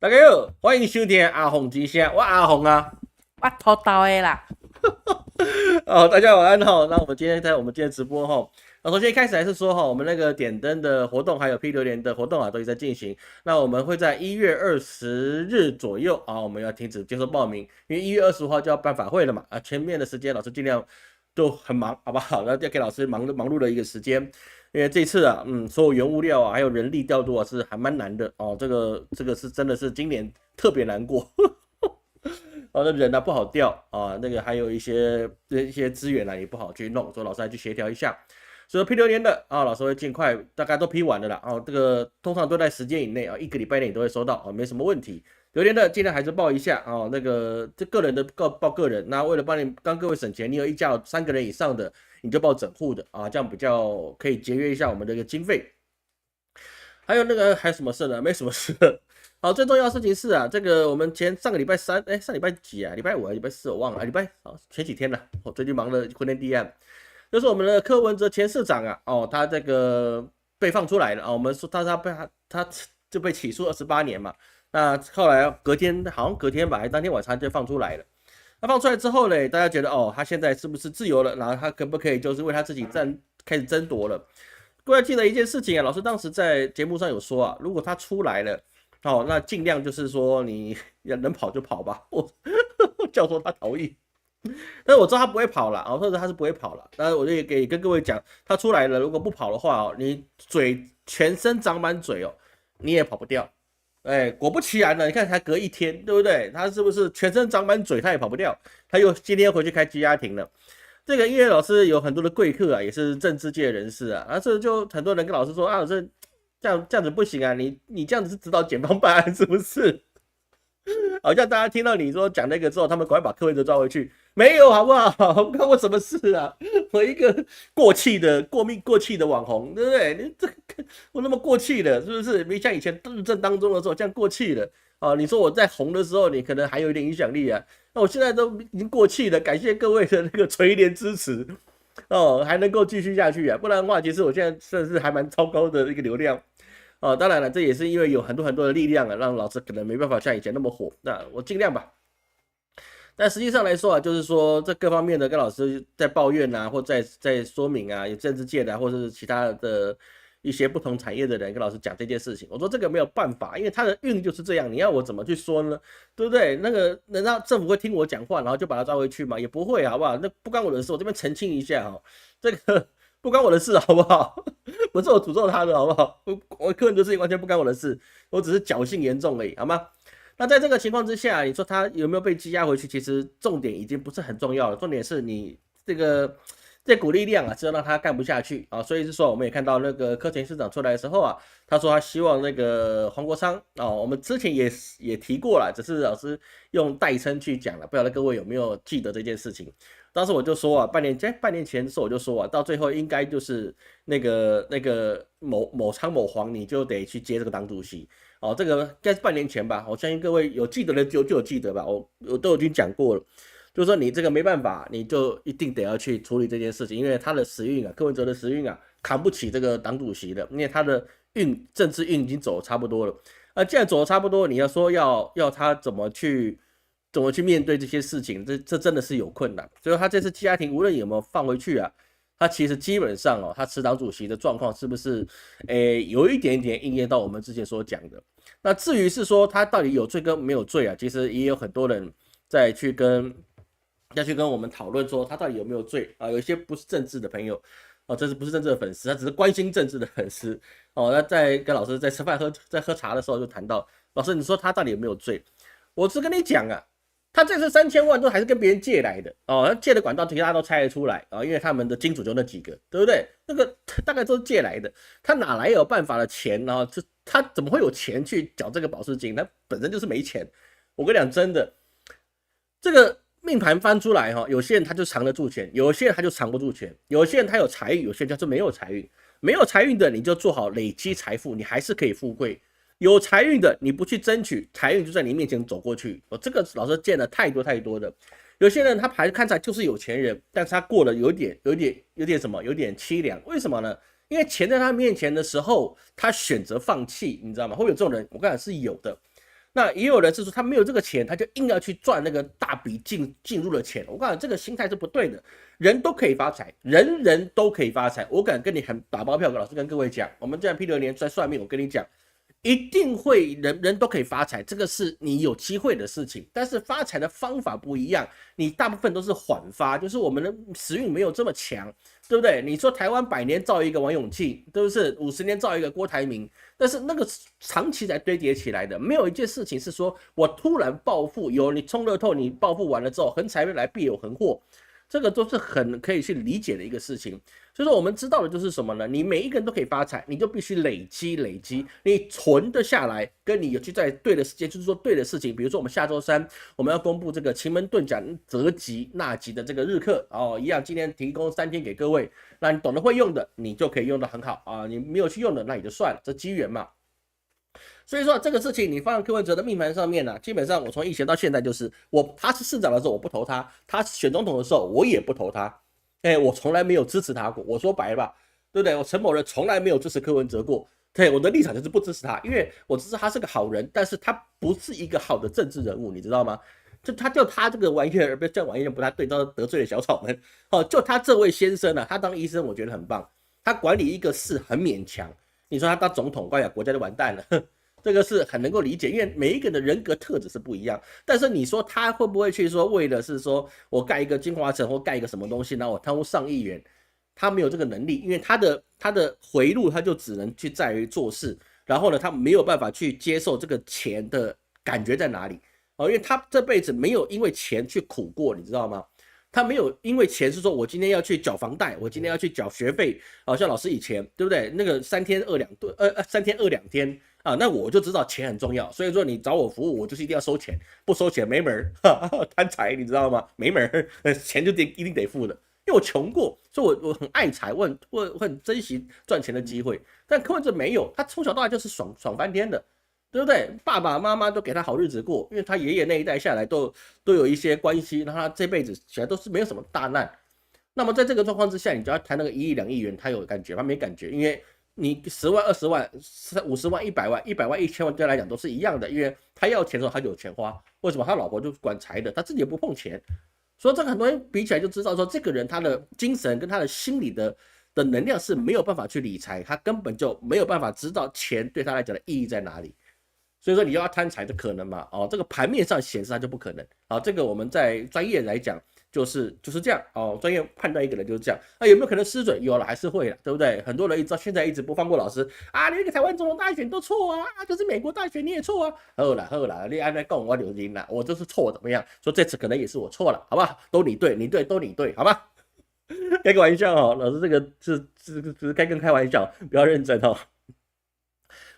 大家好，欢迎收听阿红之声，我阿红啊。我偷刀的啦。大家晚安哈。那我们今天直播哈。首先一开始还是说哈，我们那个点灯的活动还有批榴莲的活动啊，都在进行。那我们会在1月20日左右啊，我们要停止接受报名，因为1月20号就要办法会了嘛。前面的时间老师尽量都很忙，好不好？那要给老师忙碌的一个时间。因为这次啊，所有原物料啊，还有人力调度啊，是还蛮难的哦。这个是真的是今年特别难过。那人呢不好调啊，那个还有一些资源呢也不好去弄，所以老师还去协调一下。所以批榴莲的啊，老师会尽快，大概都批完了啦。这个通常都在时间以内啊，1个礼拜内你都会收到啊，没什么问题。榴莲的尽量还是报一下啊，那个这个人的报个人。那为了帮各位省钱，你有一家有3个人以上的，你就报整户的啊，这样比较可以节约一下我们的一个经费。还有还有什么事呢？没什么事。好，最重要的事情是啊，这个我们上个礼拜三，上礼拜几啊？礼拜5还是礼拜4？我忘了。前几天了。我最近忙了婚恋地案，就是我们的柯文哲前市长啊，他这个被放出来了啊。我们说他就被起诉28年嘛。那后来好像隔天吧，还当天晚上就放出来了。那放出来之后呢，大家觉得他现在是不是自由了？然后他可不可以就是为他自己开始争夺了？各位记得一件事情啊，老师当时在节目上有说啊，如果他出来了，那尽量就是说你能跑就跑吧。我教授他同意，但是我知道他不会跑了，或者他是不会跑了。但是我就也跟各位讲，他出来了，如果不跑的话你全身长满嘴你也跑不掉。果不其然呢，你看才隔1天，对不对？他是不是全身长满嘴，他也跑不掉？他今天又回去开羁押庭了。这个音乐老师有很多的贵客啊，也是政治界人士啊，这就很多人跟老师说啊，老师这样子不行啊，你这样子是指导检方办案是不是？好像大家听到你说讲那个之后，他们赶快把柯文哲抓回去，没有好不好？关我什么事啊？我一个过气的网红，对不对？你这我那么过气的，是不是？没像以前日正当中的时候这样过气了啊？你说我在红的时候，你可能还有一点影响力啊。那我现在都已经过气了，感谢各位的那个垂怜支持还能够继续下去啊。不然的话，其实我现在算是还蛮糟糕的一个流量。当然了，这也是因为有很多的力量啊，让老师可能没办法像以前那么火。那我尽量吧。但实际上来说啊，就是说这各方面的跟老师在抱怨啊，或在说明啊，有政治界的或者是其他的一些不同产业的人跟老师讲这件事情。我说这个没有办法，因为他的运就是这样，你要我怎么去说呢？对不对？那个难道政府会听我讲话，然后就把他抓回去吗？也不会，好不好？那不关我的事，我这边澄清一下哈，这个不关我的事，好不好？不是我诅咒他的，好不好？我个人的事情完全不干我的事，我只是侥幸严重而已，好吗？那在这个情况之下，你说他有没有被羁押回去？其实重点已经不是很重要了，重点是你这股力量啊，是让他干不下去啊。所以是说，我们也看到那个柯前市长出来的时候啊，他说他希望那个黄国昌我们之前也提过了，只是老师用代称去讲了，不晓得各位有没有记得这件事情？当时我就说啊，半年前的时候我就说啊，到最后应该就是那个某昌某黄，你就得去接这个党主席这个应该是半年前吧，我相信各位有记得的就有记得吧，我都已经讲过了，就是说你这个没办法，你就一定得要去处理这件事情，因为他的时运啊，柯文哲的时运啊，扛不起这个党主席的，因为他的政治运已经走得差不多了既然走得差不多，你要说要他怎么去面对这些事情，这真的是有困难。所以他这次羁押庭无论有没有放回去啊，他其实基本上他持党主席的状况是不是有一点点应验到我们之前所讲的。那至于是说他到底有罪跟没有罪啊，其实也有很多人要去跟我们讨论说他到底有没有罪啊。有一些不是政治的朋友这是不是政治的粉丝，他只是关心政治的粉丝那在跟老师在吃饭在喝茶的时候就谈到，老师你说他到底有没有罪？我是跟你讲啊，他这次3000万都还是跟别人借来的借的管道其实大家都猜得出来因为他们的金主就那几个，对不对？那个大概都是借来的，他哪来有办法的钱他怎么会有钱去缴这个保释金？他本身就是没钱。我跟你讲真的，这个命盘翻出来有些人他就藏得住钱，有些人他就藏不住钱，有些人他有财运，有些人就是没有财运。没有财运的你就做好累积财富，你还是可以富贵。有财运的你不去争取，财运就在你面前走过去这个老师见了太多的。有些人他看起来就是有钱人，但是他过得有点什么，有点凄凉。为什么呢？因为钱在他面前的时候，他选择放弃，你知道吗？会有这种人，我跟你讲是有的。那也有人是说他没有这个钱，他就硬要去赚那个大笔进入的钱。我告诉你，这个心态是不对的。人都可以发财，人人都可以发财。我敢跟你打包票，老师跟各位讲，我们这样P6年在算命，我跟你讲，一定会人都可以发财，这个是你有机会的事情。但是发财的方法不一样，你大部分都是缓发，就是我们的时运没有这么强，对不对？你说台湾100年造一个王永庆，对不对？50年造一个郭台铭，但是那个长期才堆叠起来的，没有一件事情是说我突然暴富，有你冲乐透，你暴富完了之后，横财来必有横祸。这个都是很可以去理解的一个事情，所以说我们知道的就是什么呢？你每一个人都可以发财，你就必须累积，你存得下来，跟你有去在对的时间，就是说对的事情。比如说我们下周3我们要公布这个奇门遁甲择吉纳吉的这个日课哦，一样今天提供3天给各位，那你懂得会用的，你就可以用得很好啊，你没有去用的那也就算了，这机缘嘛。所以说这个事情你放在柯文哲的命盘上面呢、基本上我从以前到现在就是他是市长的时候我不投他，他选总统的时候我也不投他，我从来没有支持他过。我说白了吧，对不对？我陈某人从来没有支持柯文哲过，对我的立场就是不支持他，因为我知道他是个好人，但是他不是一个好的政治人物，你知道吗？就他这个玩意儿，不是这玩意儿不太对，得罪了小草们。就他这位先生啊，他当医生我觉得很棒，他管理一个市很勉强。你说他当总统，国家就完蛋了。这个是很能够理解，因为每一个人的人格特质是不一样。但是你说他会不会去说，为了是说我盖一个金华城或盖一个什么东西，然后我贪污上亿元，他没有这个能力，因为他的回路他就只能去在于做事，然后呢，他没有办法去接受这个钱的感觉在哪里因为他这辈子没有因为钱去苦过，你知道吗？他没有因为钱是说我今天要去缴房贷，我今天要去缴学费，像老师以前对不对？那个3天饿2天。那我就知道钱很重要，所以说你找我服务，我就是一定要收钱，不收钱没门贪财你知道吗？没门钱就一定得付的，因为我穷过，所以我很爱财，我很珍惜赚钱的机会。但柯文哲没有，他从小到大就是爽翻天的，对不对？爸爸妈妈都给他好日子过，因为他爷爷那一代下来都有一些关系，让他这辈子起来都是没有什么大难。那么在这个状况之下，你就要谈那个1亿2亿元，他有感觉，他没感觉，因为你10万、20万、50万、100万、100万、1000万对他来讲都是一样的，因为他要钱的时候他就有钱花。为什么？他老婆就管财的，他自己也不碰钱。所以这个很多人比起来就知道说，这个人他的精神跟他的心理的能量是没有办法去理财，他根本就没有办法知道钱对他来讲的意义在哪里。所以说你要贪财的可能嘛？这个盘面上显示他就不可能。这个我们在专业来讲。就是这样专业判断一个人就是这样。有没有可能失准？有了，还是会了，对不对？很多人现在一直不放过老师你那个台湾总统大选都错就是美国大选你也错好啦，你按那讲我就赢了，我就是错怎么样？说这次可能也是我错了，好吧？都你对，都你对，好吧？开个玩笑老师这个是开玩笑，不要认真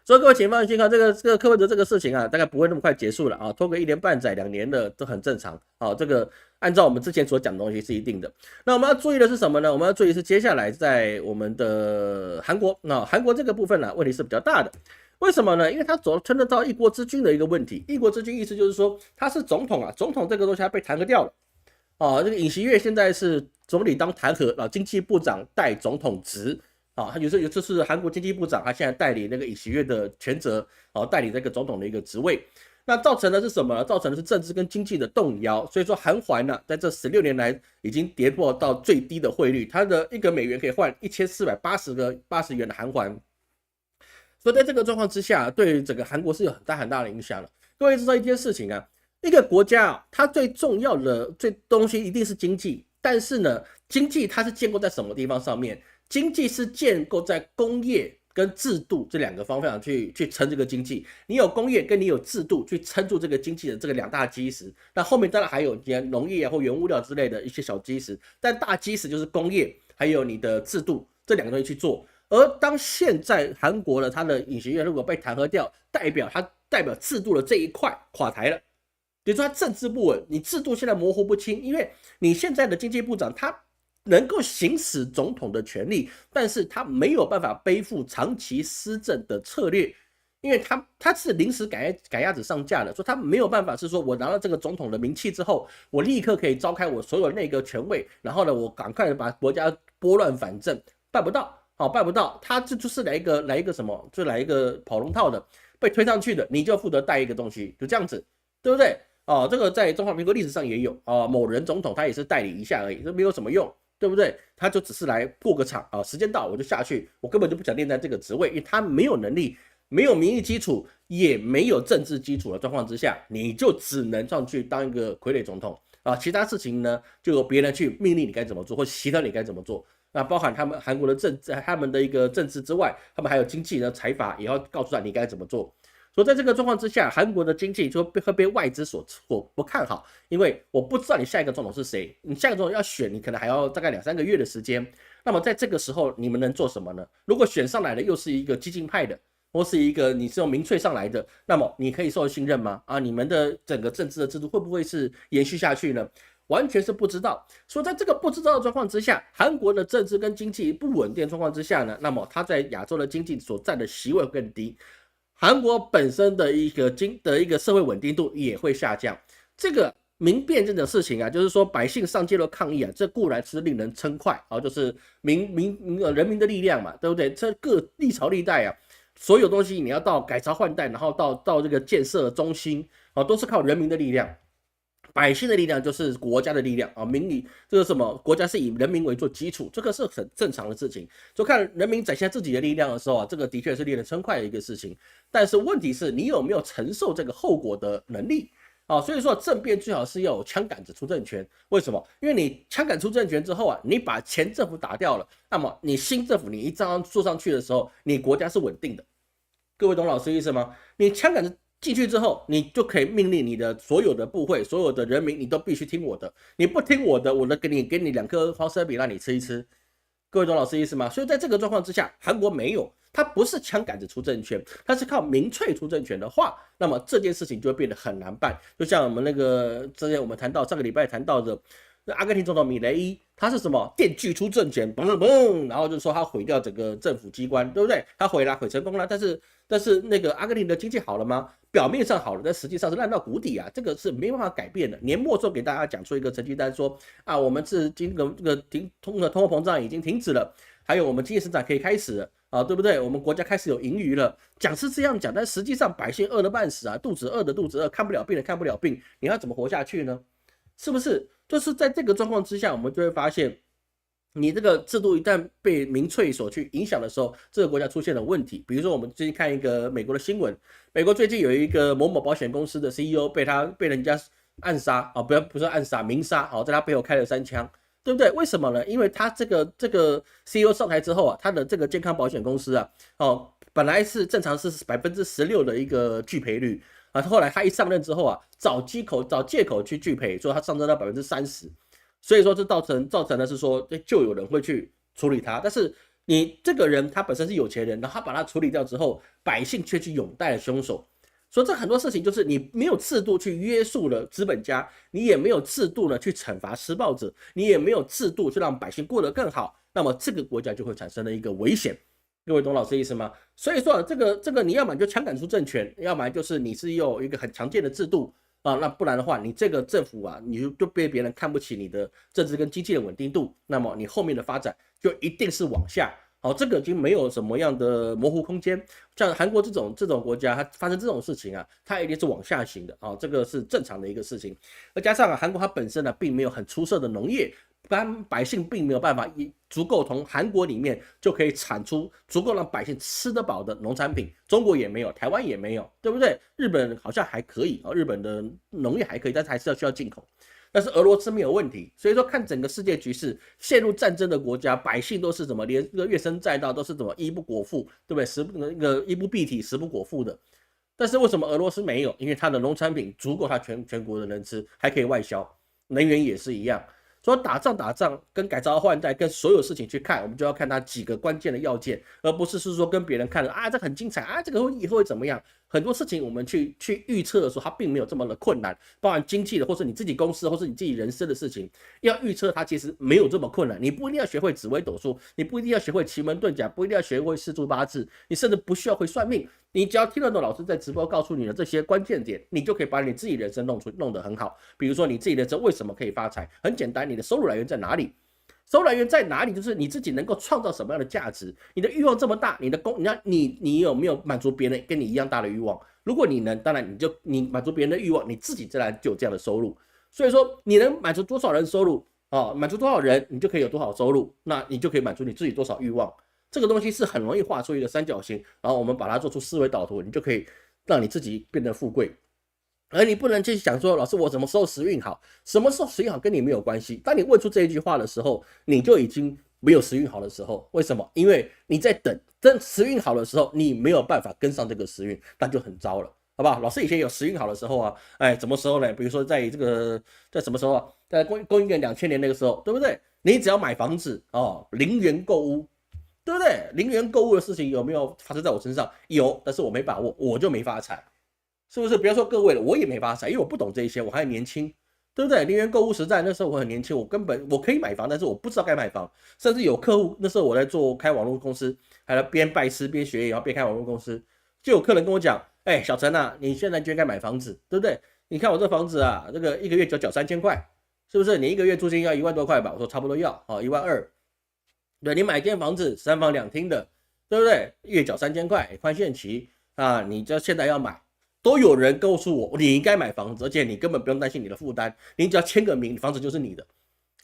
所以各位请放心这个柯文哲这个事情大概不会那么快结束了拖个1年半载2年的都很正常这个按照我们之前所讲的东西是一定的。那我们要注意的是什么呢？我们要注意是接下来在我们的韩国韩国这个部分问题是比较大的。为什么呢？因为他牵扯到一国之君的一个问题。一国之君意思就是说他是总统总统这个东西他被弹劾掉了这个尹锡悦现在是总理当弹劾经济部长代总统职。他就是韩国经济部长，他现在代理那个尹锡悦的权责代理这个总统的一个职位。那造成的是什么呢？造成的是政治跟经济的动摇。所以说韩环在这16年来已经跌破到最低的汇率，它的1个美元可以换1480元的韩环。所以在这个状况之下，对整个韩国是有很大的影响的。各位知道一件事情一个国家它最重要的东西一定是经济，但是呢，经济它是建构在什么地方上面？经济是建构在工业跟制度这2个方向去撑这个经济。你有工业跟你有制度去撑住这个经济的这个2大基石。那后面当然还有农业或原物料之类的一些小基石，但大基石就是工业还有你的制度这2个东西去做。而当现在韩国的它的尹锡悦如果被弹劾掉，代表制度的这一块垮台了。比如说它政治不稳，你制度现在模糊不清，因为你现在的经济部长他能够行使总统的权利，但是他没有办法背负长期施政的策略，因为他是临时赶鸭子上架的，所以他没有办法是说我拿到这个总统的名气之后，我立刻可以召开我所有内阁权位，然后呢，我赶快把国家拨乱反正，办不到好，办不到，他就是来一个什么，就来一个跑龙套的，被推上去的，你就负责带一个东西，就这样子，对不对？哦，这个在中华民国历史上也有啊，某人总统他也是代理一下而已，这没有什么用，对不对？他就只是来过个场啊，时间到我就下去，我根本就不想练在这个职位，因为他没有能力，没有民意基础，也没有政治基础的状况之下，你就只能上去当一个傀儡总统啊，其他事情呢就由别人去命令你该怎么做，或协调你该怎么做。那包含他们韩国的政治，他们的一个政治之外，他们还有经济的财阀，也要告诉他你该怎么做。所以在这个状况之下，韩国的经济就会被外资所不看好，因为我不知道你下一个总统是谁，你下一个总统要选，你可能还要大概2、3个月的时间。那么在这个时候，你们能做什么呢？如果选上来的又是一个激进派的，或是一个你是用民粹上来的，那么你可以受信任吗？啊，你们的整个政治的制度会不会是延续下去呢？完全是不知道。所以在这个不知道的状况之下，韩国的政治跟经济不稳定的状况之下呢，那么它在亚洲的经济所占的席位更低。韩国本身的一个社会稳定度也会下降。这个民变这种事情啊，就是说百姓上街头抗议啊，这固然是令人称快啊，就是人民的力量嘛，对不对？这各历朝历代啊，所有东西你要到改朝换代，然后到这个建设中心啊，都是靠人民的力量。百姓的力量就是国家的力量啊，民以这个什么国家是以人民为做基础，这个是很正常的事情。就看人民展现自己的力量的时候啊，这个的确是令人称快的一个事情。但是问题是你有没有承受这个后果的能力啊？所以说政变最好是要有枪杆子出政权。为什么？因为你枪杆出政权之后啊，你把前政府打掉了，那么你新政府你一张坐上去的时候，你国家是稳定的。各位懂老师意思吗？你枪杆子进去之后，你就可以命令你的所有的部会、所有的人民，你都必须听我的。你不听我的，我给你2颗黄蛇饼让你吃一吃。各位懂老师意思吗？所以在这个状况之下，韩国没有，它不是枪杆子出政权，它是靠民粹出政权的话，那么这件事情就会变得很难办。就像我们之前我们谈到上个礼拜谈到的。阿根廷总统米雷伊，他是什么电锯出政权，嘣嘣，然后就说他毁掉整个政府机关，对不对？他毁成功了，但是那个阿根廷的经济好了吗？表面上好了，但实际上是烂到谷底啊，这个是没办法改变的。年末时候给大家讲出一个成绩单，说啊，我们是这个通货膨胀已经停止了，还有我们经济生产可以开始了啊，对不对？我们国家开始有盈余了，讲是这样讲，但实际上百姓饿得半死啊，肚子饿，看不了病的看不了病，你要怎么活下去呢？是不是？就是在这个状况之下，我们就会发现，你这个制度一旦被民粹所去影响的时候，这个国家出现了问题。比如说，我们最近看一个美国的新闻，美国最近有一个某某保险公司的 CEO 被人家暗杀啊，不是暗杀，明杀啊，在他背后开了3枪，对不对？为什么呢？因为他这个 CEO 上台之后啊，他的这个健康保险公司啊，本来是正常是16%的一个拒赔率。啊，后来他一上任之后啊，找借口去拒赔，说他上升到30%，所以说这造成的是说，就有人会去处理他，但是你这个人他本身是有钱人，然后他把他处理掉之后，百姓却去拥戴了凶手，所以这很多事情就是你没有制度去约束了资本家，你也没有制度呢去惩罚施暴者，你也没有制度去让百姓过得更好，那么这个国家就会产生了一个危险。各位懂老师意思吗？所以说这个你要么就枪杆出政权，要么就是你是有一个很强健的制度啊，那不然的话，你这个政府啊，你就被别人看不起你的政治跟经济的稳定度，那么你后面的发展就一定是往下。好，这个已经没有什么样的模糊空间。像韩国这种国家，它发生这种事情啊，它一定是往下行的啊，这个是正常的一个事情。而加上韩国它本身呢，并没有很出色的农业。百姓并没有办法足够从韩国里面就可以产出足够让百姓吃得饱的农产品，中国也没有，台湾也没有，对不对？日本好像还可以啊，日本的农业还可以，但是还是需要进口。但是俄罗斯没有问题，所以说看整个世界局势，陷入战争的国家，百姓都是怎么连这个月生债道都是怎么衣不果腹，对不对？衣不蔽体，食不果腹的。但是为什么俄罗斯没有？因为它的农产品足够它全国的人吃，还可以外销，能源也是一样。所以打仗跟改朝换代跟所有事情去看，我们就要看它几个关键的要件，而不是说跟别人看了啊，这很精彩啊，这个以后会怎么样？很多事情我们去预测的时候，它并没有这么的困难，包含经济的，或是你自己公司，或是你自己人生的事情，要预测它其实没有这么困难。你不一定要学会紫微斗数，你不一定要学会奇门遁甲，不一定要学会四柱八字，你甚至不需要会算命。你只要听得懂老师在直播告诉你的这些关键点，你就可以把你自己人生弄得很好。比如说你自己人生为什么可以发财？很简单，你的收入来源在哪里？收入来源在哪里？就是你自己能够创造什么样的价值。你的欲望这么大，你有没有满足别人跟你一样大的欲望？如果你能，当然你满足别人的欲望，你自己自然就有这样的收入。所以说，你能满足多少人收入满足多少人，你就可以有多少收入，那你就可以满足你自己多少欲望。这个东西是很容易画出一个三角形，然后我们把它做出思维导图，你就可以让你自己变得富贵。而你不能去想说，老师我什么时候时运好，什么时候时运好跟你没有关系。当你问出这一句话的时候，你就已经没有时运好的时候。为什么？因为你在等时运好的时候，你没有办法跟上这个时运，那就很糟了，好不好？老师以前有时运好的时候啊，什么时候呢？比如说在什么时候啊？在公元2000年那个时候，对不对？你只要买房子零元购屋，对不对？零元购物的事情有没有发生在我身上？有，但是我没把握，我就没发财。是不是？不要说各位了，我也没发财，因为我不懂这一些，我还年轻，对不对？零元购物时代，那时候我很年轻，我可以买房，但是我不知道该买房，甚至有客户那时候我在开网络公司，还边拜师边学，然后边开网络公司，就有客人跟我讲，小陈啊，你现在就应该买房子，对不对？你看我这房子啊，这个一个月缴3000块，是不是？你一个月租金要1万多块吧？我说差不多要12000，对，你买间房子3房2厅的，对不对？月缴3000块，宽限期啊，你就现在要买。都有人告诉我，你应该买房子，而且你根本不用担心你的负担，你只要签个名，房子就是你的。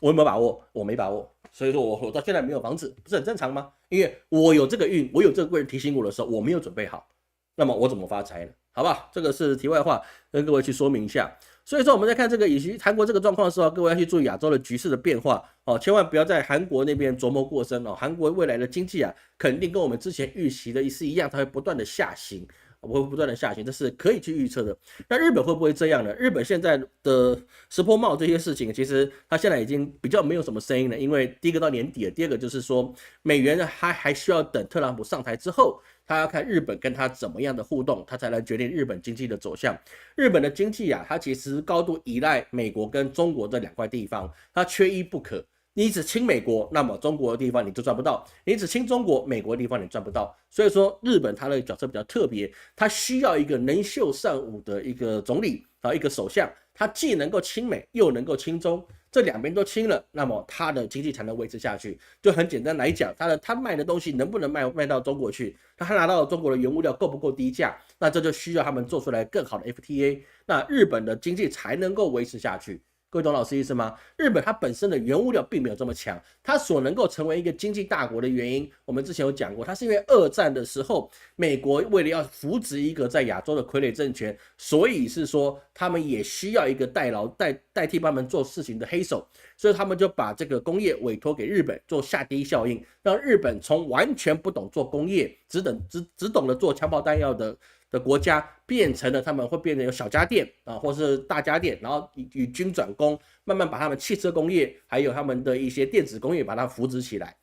我有没有把握？我没把握，所以说我到现在没有房子，不是很正常吗？因为我有这个运，我有这个贵人提醒我的时候，我没有准备好，那么我怎么发财呢？好不好？这个是题外话，跟各位去说明一下。所以说我们在看这个以及韩国这个状况的时候，各位要去注意亚洲的局势的变化千万不要在韩国那边琢磨过深韩国未来的经济肯定跟我们之前预期的是一样，它会不断的下行。会不断的下行，这是可以去预测的。那日本会不会这样呢？日本现在的石破茂这些事情，其实它现在已经比较没有什么声音了，因为第一个到年底了，第二个就是说美元还需要等特朗普上台之后，他要看日本跟他怎么样的互动，他才能决定日本经济的走向。日本的经济它其实高度依赖美国跟中国这2块地方，它缺一不可。你只亲美国，那么中国的地方你就赚不到；你只亲中国，美国的地方你赚不到。所以说，日本它的角色比较特别，它需要一个能秀善舞的一个总理一个首相，他既能够亲美，又能够亲中，这2边都亲了，那么他的经济才能维持下去。就很简单来讲，他卖的东西能不能卖到中国去？他拿到中国的原物料够不够低价？那这就需要他们做出来更好的 FTA， 那日本的经济才能够维持下去。各位懂老师意思吗？日本它本身的原物料并没有这么强，它所能够成为一个经济大国的原因，我们之前有讲过，它是因为2战的时候，美国为了要扶植一个在亚洲的傀儡政权，所以是说他们也需要一个代替他们做事情的黑手，所以他们就把这个工业委托给日本做下低效应，让日本从完全不懂做工业，只懂得做枪炮弹药的国家，变成了他们会变成有小家电或是大家电，然后与军转攻，慢慢把他们汽车工业还有他们的一些电子工业把它扶植起来。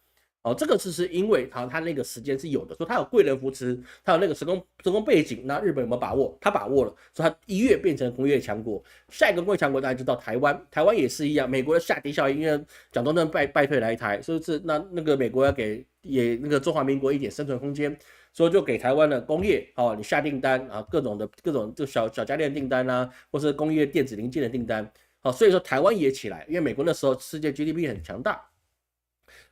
这个是因为他那个时间是有的，所以他有贵人扶持，他有那个成功背景。那日本有没有把握？他把握了，所以他一跃变成工业强国。下一个工业强国大家知道台湾，台湾也是一样，美国的下跌效应，因为蒋中正败退来台，所以是那个美国要给那个中华民国一点生存空间。所以就给台湾的工业你下订单各种就小家电订单或是工业电子零件的订单所以说台湾也起来，因为美国那时候世界 GDP 很强大，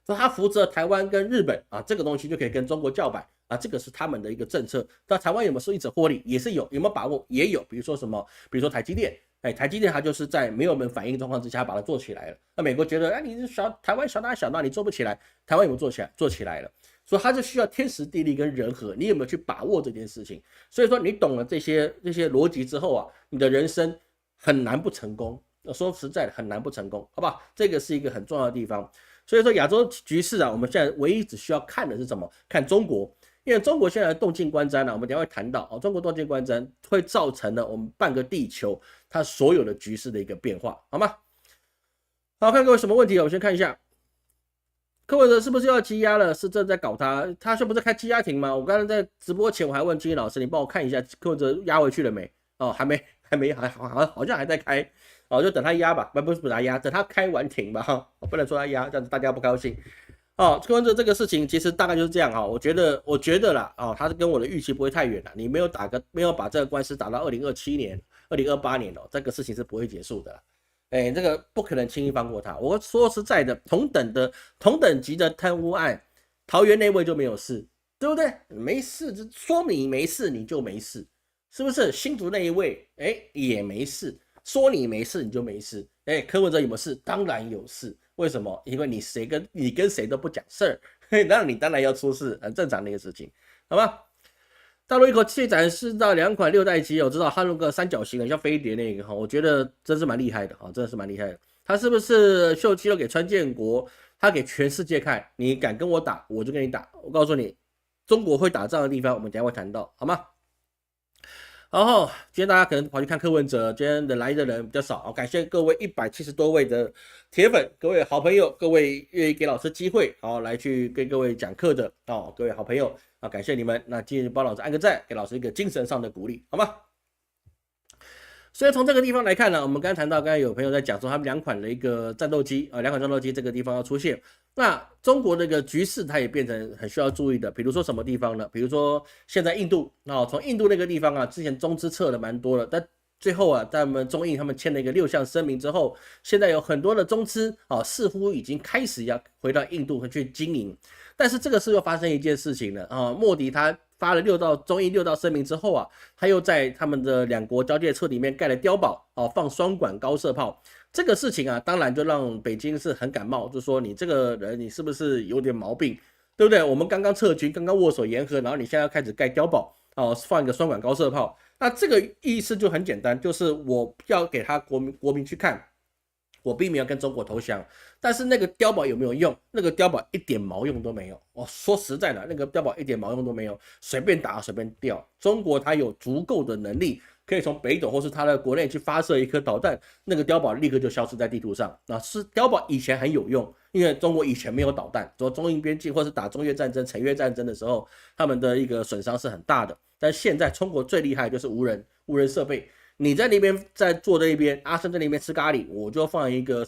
所以他扶持台湾跟日本这个东西就可以跟中国叫板这个是他们的一个政策。那台湾有没有受益者获利？也是有没有把握？也有，比如说什么？比如说台积电。台积电它就是在没有人反应状况之下把它做起来了。那美国觉得你台湾小打小闹，你做不起来，台湾有没有做起来？做起来了。所以它就需要天时地利跟人和，你有没有去把握这件事情？所以说你懂了这些逻辑之后你的人生很难不成功。说实在的，很难不成功，好不好？这个是一个很重要的地方。所以说亚洲局势我们现在唯一只需要看的是什么？看中国，因为中国现在的动静观瞻我们等一下会谈到中国动静观瞻会造成了我们半个地球它所有的局势的一个变化，好吗？好，看各位什么问题我先看一下。柯文哲是不是要积压了？是正在搞他是不是开积压庭吗？我刚才在直播前我还问金老师，你帮我看一下柯文哲压回去了没？还没，好像还在开就等他压吧，不是他压，等他开完庭吧不能说他压，这样子大家不高兴柯文哲这个事情其实大概就是这样我觉得啦他是跟我的预期不会太远了，你没有把这个官司打到2027年、2028年这个事情是不会结束的啦。这个不可能轻易放过他。我说实在的，同等级的贪污案，桃园那位就没有事，对不对？没事，说你没事你就没事，是不是？新竹那一位，也没事，说你没事你就没事。柯文哲有没有事？当然有事。为什么？因为你跟谁都不讲事儿，那你当然要出事，很正常的一个事情，好吗？大陆一口气展示到2款6代机，我知道它那个三角形很像飞碟那个，我觉得真是蛮厉害的，真的是蛮厉害的。他是不是秀肌肉给川建国？他给全世界看，你敢跟我打，我就跟你打。我告诉你，中国会打仗的地方，我们等一下会谈到，好吗？然后今天大家可能跑去看柯文哲，今天来的人比较少，感谢各位170多位的铁粉，各位好朋友，各位愿意给老师机会，来去跟各位讲课的各位好朋友感谢你们。那记得帮老师按个赞，给老师一个精神上的鼓励，好吗？所以从这个地方来看呢，我们刚才谈到，刚才有朋友在讲说，他们2款的一个战斗机2款战斗机这个地方要出现。那中国的一个局势，它也变成很需要注意的。比如说什么地方呢？比如说现在印度从印度那个地方之前中资撤了蛮多了，但最后在我们中印他们签了一个6项声明之后，现在有很多的中资似乎已经开始要回到印度去经营。但是这个是又发生一件事情了莫迪他发了中印6道声明之后他又在他们的2国交界处里面盖了碉堡放双管高射炮。这个事情当然就让北京是很感冒，就说你这个人你是不是有点毛病，对不对？我们刚刚撤军，刚刚握手言和，然后你现在要开始盖碉堡放一个双管高射炮，那这个意思就很简单，就是我要给他国民去看，我并没有跟中国投降，但是那个碉堡有没有用？那个碉堡一点毛用都没有。说实在的，那个碉堡一点毛用都没有，随便打随便掉。中国它有足够的能力，可以从北斗或是它的国内去发射一颗导弹，那个碉堡立刻就消失在地图上。是碉堡以前很有用，因为中国以前没有导弹，说中印边境或是打中越战争、陈越战争的时候，他们的一个损伤是很大的。但现在中国最厉害就是无人设备。你在那边在坐在那边，阿生在那边吃咖喱，我就放一个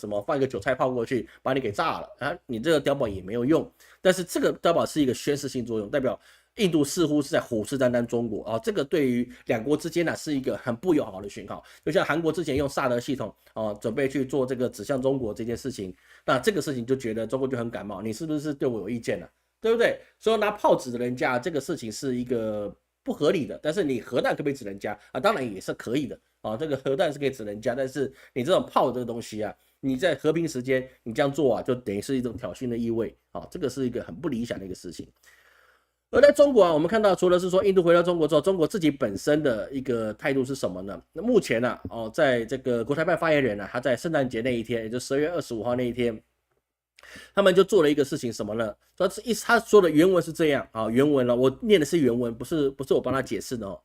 韭菜泡过去，把你给炸了你这个碉堡也没有用。但是这个碉堡是一个宣示性作用，代表印度似乎是在虎视眈眈中国这个对于2国之间是一个很不友好的讯号。就像韩国之前用萨德系统准备去做这个指向中国这件事情，那这个事情就觉得中国就很感冒，你是不是对我有意见了，对不对？所以拿炮指的人家这个事情是一个不合理的，但是你核弹可不可以指人家当然也是可以的这个核弹是可以指人家，但是你这种炮这个东西你在和平时间你这样做就等于是一种挑衅的意味这个是一个很不理想的一个事情。而在中国我们看到除了是说印度回到中国之后，中国自己本身的一个态度是什么呢？那目前在这个国台办发言人他在圣诞节那一天，也就12月25号那一天，他们就做了一个事情，什么呢？他说的原文是这样原文了，我念的是原文，不是我帮他解释的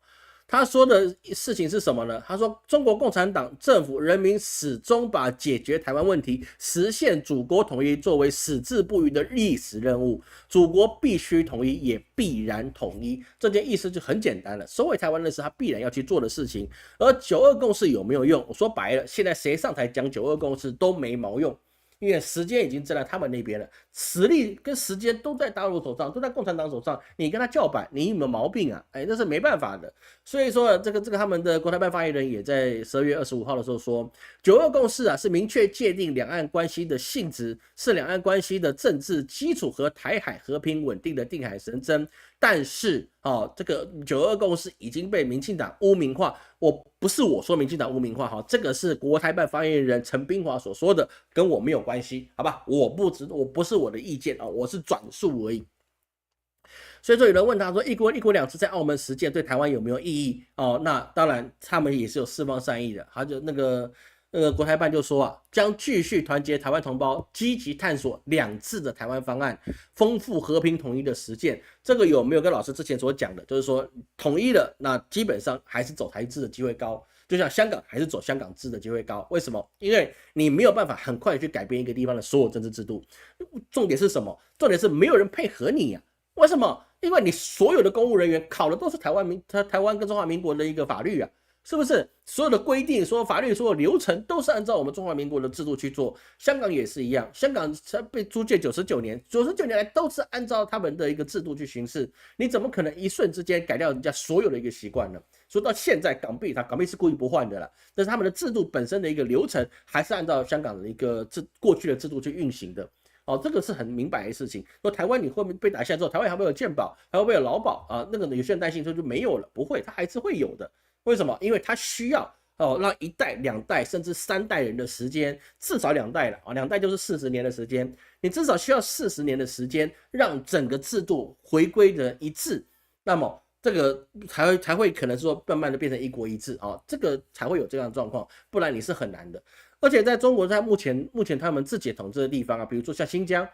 他说的事情是什么呢？他说中国共产党政府人民始终把解决台湾问题、实现祖国统一作为矢志不渝的历史任务，祖国必须统一，也必然统一。这件意思就很简单了，收回台湾那是他必然要去做的事情。而9·2共识有没有用？我说白了，现在谁上台讲9·2共识都没毛用。因为时间已经站在他们那边了，实力跟时间都在大陆手上，都在共产党手上，你跟他叫板，你有没有毛病啊？那是没办法的。所以说，这个他们的国台办发言人也在12月25号的时候说，9·2共识是明确界定两岸关系的性质，是两岸关系的政治基础和台海和平稳定的定海神针。但是这个9·2共识已经被民进党污名化，不是我说民进党污名化这个是国台办发言人陈冰华所说的，跟我没有关系，好吧？我不是我的意见我是转述而已。所以说有人问他说，一国两制在澳门实践对台湾有没有意义那当然他们也是有释放善意的，他就那个国台办就说将继续团结台湾同胞，积极探索2制的台湾方案，丰富和平统一的实践。这个有没有跟老师之前所讲的，就是说统一了，那基本上还是走台制的机会高，就像香港还是走香港制的机会高。为什么？因为你没有办法很快去改变一个地方的所有政治制度。重点是什么？重点是没有人配合你为什么？因为你所有的公务人员考的都是台湾跟中华民国的一个法律是不是？所有的规定、所有法律、所有流程都是按照我们中华民国的制度去做。香港也是一样，香港被租借99年，99年来都是按照他们的一个制度去行事。你怎么可能一瞬之间改掉人家所有的一个习惯呢？所以到现在，港币是故意不换的啦，但是他们的制度本身的一个流程还是按照香港的一个过去的制度去运行的。这个是很明白的事情。说台湾你后面被打下之后，台湾还会有健保，还会不会有劳保啊？那个有些人担心说就没有了，不会，它还是会有的。为什么？因为它需要让1代、2代甚至3代人的时间，至少2代了啊，2代就是40年的时间，你至少需要40年的时间，让整个制度回归的一致，那么这个才会可能说慢慢的变成一国一制啊，这个才会有这样的状况，不然你是很难的。而且在中国，在目前他们自己统治的地方啊，比如说像新疆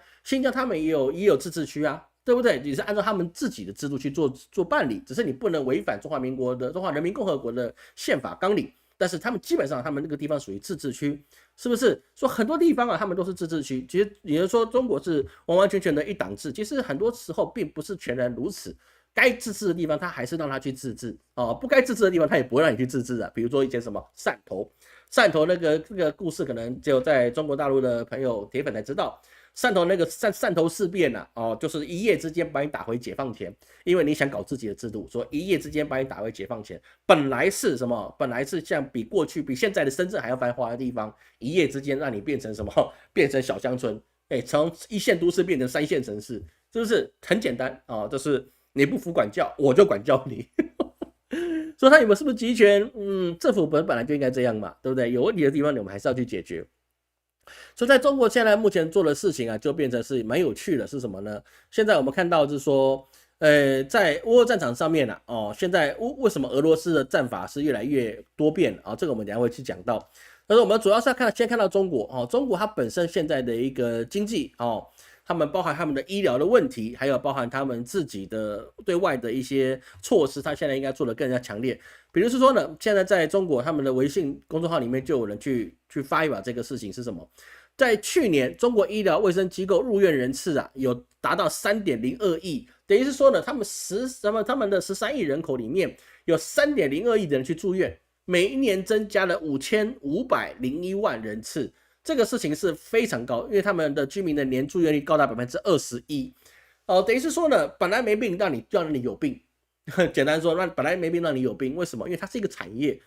他们也有自治区啊，对不对？也是按照他们自己的制度去做办理，只是你不能违反中华人民共和国的宪法纲领。但是他们基本上，他们那个地方属于自治区，是不是？说很多地方啊，他们都是自治区。其实也就是说，中国是完完全全的一党制。其实很多时候并不是全然如此。该自治的地方，他还是让他去自治啊；不该自治的地方，他也不会让你去自治啊。比如说以前什么汕头这个故事，可能只有在中国大陆的朋友铁粉才知道。汕头那个汕头事变啊，就是一夜之间把你打回解放前，因为你想搞自己的制度，说一夜之间把你打回解放前，本来是什么？本来是像比现在的深圳还要繁华的地方，一夜之间让你变成什么？变成小乡村，从1线都市变成3线城市，是不是很简单啊？就是你不服管教，我就管教你。说他有没有是不是集权？政府本来就应该这样嘛，对不对？有问题的地方，我们还是要去解决。所以在中国现在目前做的事情啊，就变成是蛮有趣的，是什么呢？现在我们看到是说，在乌俄战场上面啊，现在为什么俄罗斯的战法是越来越多变啊？这个我们等一下会去讲到。但是我们主要是要先看到中国中国它本身现在的一个经济他们包含他们的医疗的问题，还有包含他们自己的对外的一些措施，他现在应该做得更加强烈。比如说呢，现在在中国他们的微信公众号里面就有人去发一把这个事情是什么？在去年，中国医疗卫生机构入院人次啊，有达到3.02亿，等于是说呢，他们的13亿人口里面有3.02亿的人去住院，每一年增加了5501万人次。这个事情是非常高，因为他们的居民的年住院率高达21%。等于是说呢，本来没病让你有病，简单说，本来没病让你有病，为什么？因为它是一个产业。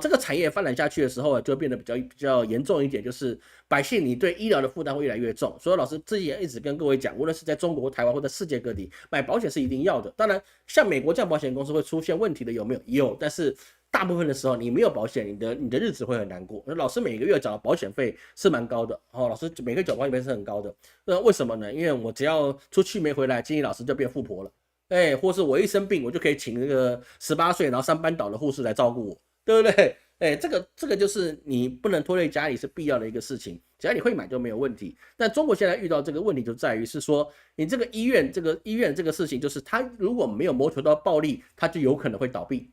这个产业发展下去的时候，就变得比较严重一点，就是百姓你对医疗的负担会越来越重。所以老师自己也一直跟各位讲，无论是在中国、台湾或者世界各地，买保险是一定要的。当然，像美国这样保险公司会出现问题的有没有？有，但是大部分的时候你没有保险，你的日子会很难过。老师每个月缴的保险费是蛮高的老师每个月缴保险费是很高的。为什么呢？因为我只要出去没回来，经理老师就变富婆了，或是我一生病，我就可以请那个18岁然后上班倒的护士来照顾我。对不对？这个就是你不能拖累家里是必要的一个事情，只要你会买就没有问题。但中国现在遇到这个问题就在于是说，你这个医院这个事情，就是他如果没有谋求到暴利，他就有可能会倒闭。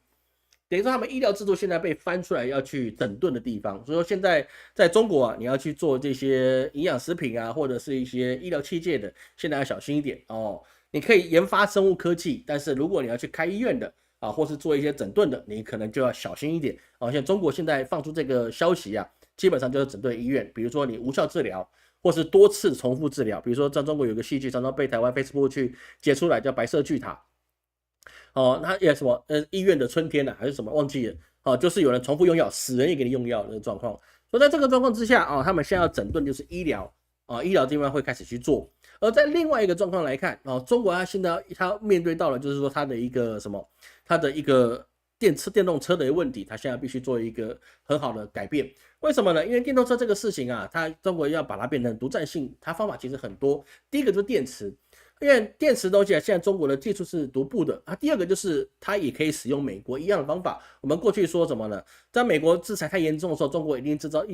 等于说他们医疗制度现在被翻出来要去整顿的地方，所以说现在在中国啊，你要去做这些营养食品啊，或者是一些医疗器械的，现在要小心一点你可以研发生物科技，但是如果你要去开医院的或是做一些整顿的，你可能就要小心一点像中国现在放出这个消息啊，基本上就是整顿医院，比如说你无效治疗，或是多次重复治疗，比如说在中国有个戏剧常常被台湾 Facebook 去截出来，叫白色巨塔那也什么医院的春天还是什么忘记了就是有人重复用药，死人也给你用药的状况。所以在这个状况之下他们现在要整顿就是医疗医疗这边会开始去做。而在另外一个状况来看中国它现在它面对到了就是说它的一个电动车的问题，它现在必须做一个很好的改变。为什么呢？因为电动车这个事情啊，中国要把它变成独占性，它方法其实很多。第一个就是电池，因为电池东西现在中国的技术是独步的第二个就是它也可以使用美国一样的方法。我们过去说什么呢？在美国制裁太严重的时候，中国一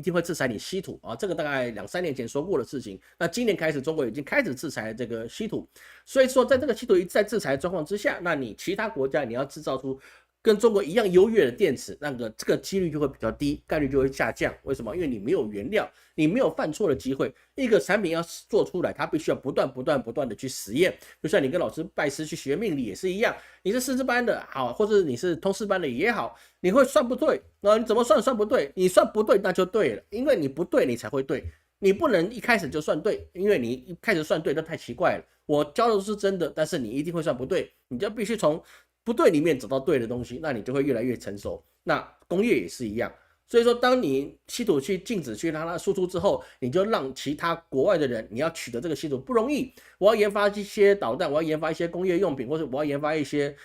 定会制裁你稀土这个大概2-3年前说过的事情。那今年开始，中国已经开始制裁这个稀土。所以说，在这个稀土一再制裁的状况之下，那你其他国家你要制造出跟中国一样优越的电池，这个几率就会比较低，概率就会下降。为什么？因为你没有原料，你没有犯错的机会。一个产品要做出来，它必须要不断的去实验。就像你跟老师拜师去学命理也是一样，你是师资班的好，或者你是通识班的也好，你会算不对，你怎么算不对？你算不对那就对了，因为你不对你才会对。你不能一开始就算对，因为你一开始算对那太奇怪了。我教的是真的，但是你一定会算不对，你就必须从不对里面找到对的东西，那你就会越来越成熟。那工业也是一样，所以说当你稀土去禁止去让它输出之后，你就让其他国外的人，你要取得这个稀土不容易。我要研发一些导弹，我要研发一些工业用品，或者我要研发一些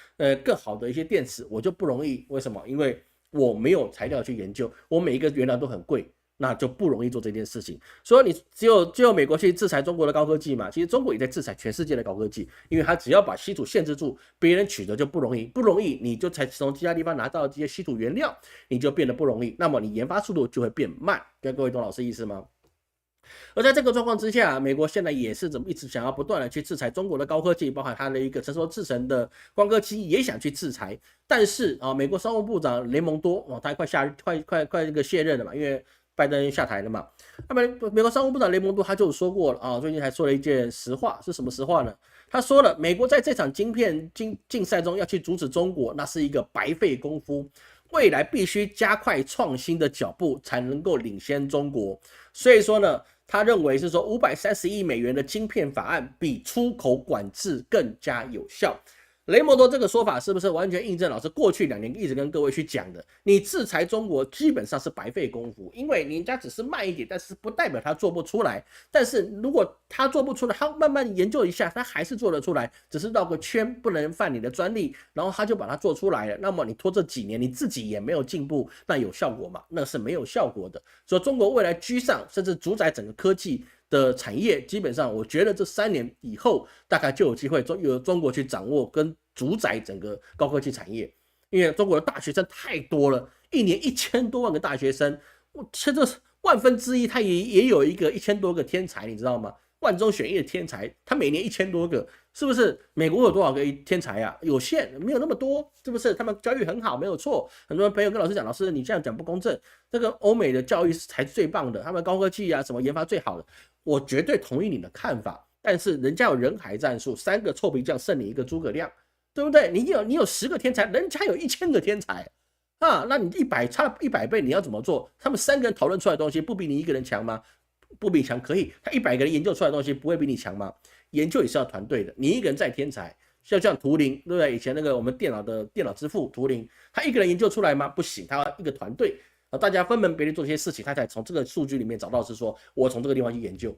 更好的一些电池，我就不容易。为什么？因为我没有材料去研究，我每一个原料都很贵。那就不容易做这件事情，所以你只有美国去制裁中国的高科技嘛？其实中国也在制裁全世界的高科技，因为它只要把稀土限制住，别人取得就不容易，不容易你就才从其他地方拿到这些稀土原料，你就变得不容易，那么你研发速度就会变慢，跟各位懂老师意思吗？而在这个状况之下，美国现在也是一直想要不断的去制裁中国的高科技，包含它的一个成熟制程的光刻机也想去制裁，但是美国商务部长雷蒙多他快这个卸任了嘛，因为拜登下台了嘛。那么美国商务部长雷蒙多他就说过了最近还说了一件实话，是什么实话呢？他说了，美国在这场晶片竞赛中要去阻止中国，那是一个白费功夫。未来必须加快创新的脚步，才能够领先中国。所以说呢，他认为是说530亿美元的晶片法案比出口管制更加有效。雷蒙多这个说法是不是完全印证老师过去2年一直跟各位去讲的？你制裁中国基本上是白费功夫，因为人家只是慢一点，但是不代表他做不出来。但是如果他做不出来，他慢慢研究一下，他还是做得出来，只是绕个圈，不能犯你的专利，然后他就把它做出来了。那么你拖这几年，你自己也没有进步，那有效果吗？那是没有效果的。所以中国未来居上，甚至主宰整个科技的产业，基本上我觉得这3年以后大概就有机会由中国去掌握跟主宰整个高科技产业，因为中国的大学生太多了，一年1000多万个大学生，这1/1000他也有一个1000多个天才，你知道吗？万中选一的天才，他每年1000多个，是不是？美国有多少个天才啊？有限，没有那么多，是不是？他们教育很好，没有错。很多朋友跟老师讲，老师你这样讲不公正，这个欧美的教育才是最棒的，他们高科技啊什么研发最好的，我绝对同意你的看法。但是人家有人海战术，3个臭皮匠胜你1个诸葛亮，对不对？你有10个天才，人家有1000个天才啊，那你差100倍，你要怎么做？他们3个人讨论出来的东西，不比你1个人强吗？不比强可以，他100个人研究出来的东西不会比你强吗？研究也是要团队的，你1个人再天才，像图灵，对不对？以前那个我们电脑之父图灵，他1个人研究出来吗？不行，他要一个团队，大家分门别类做这些事情，他才从这个数据里面找到是说，我从这个地方去研究，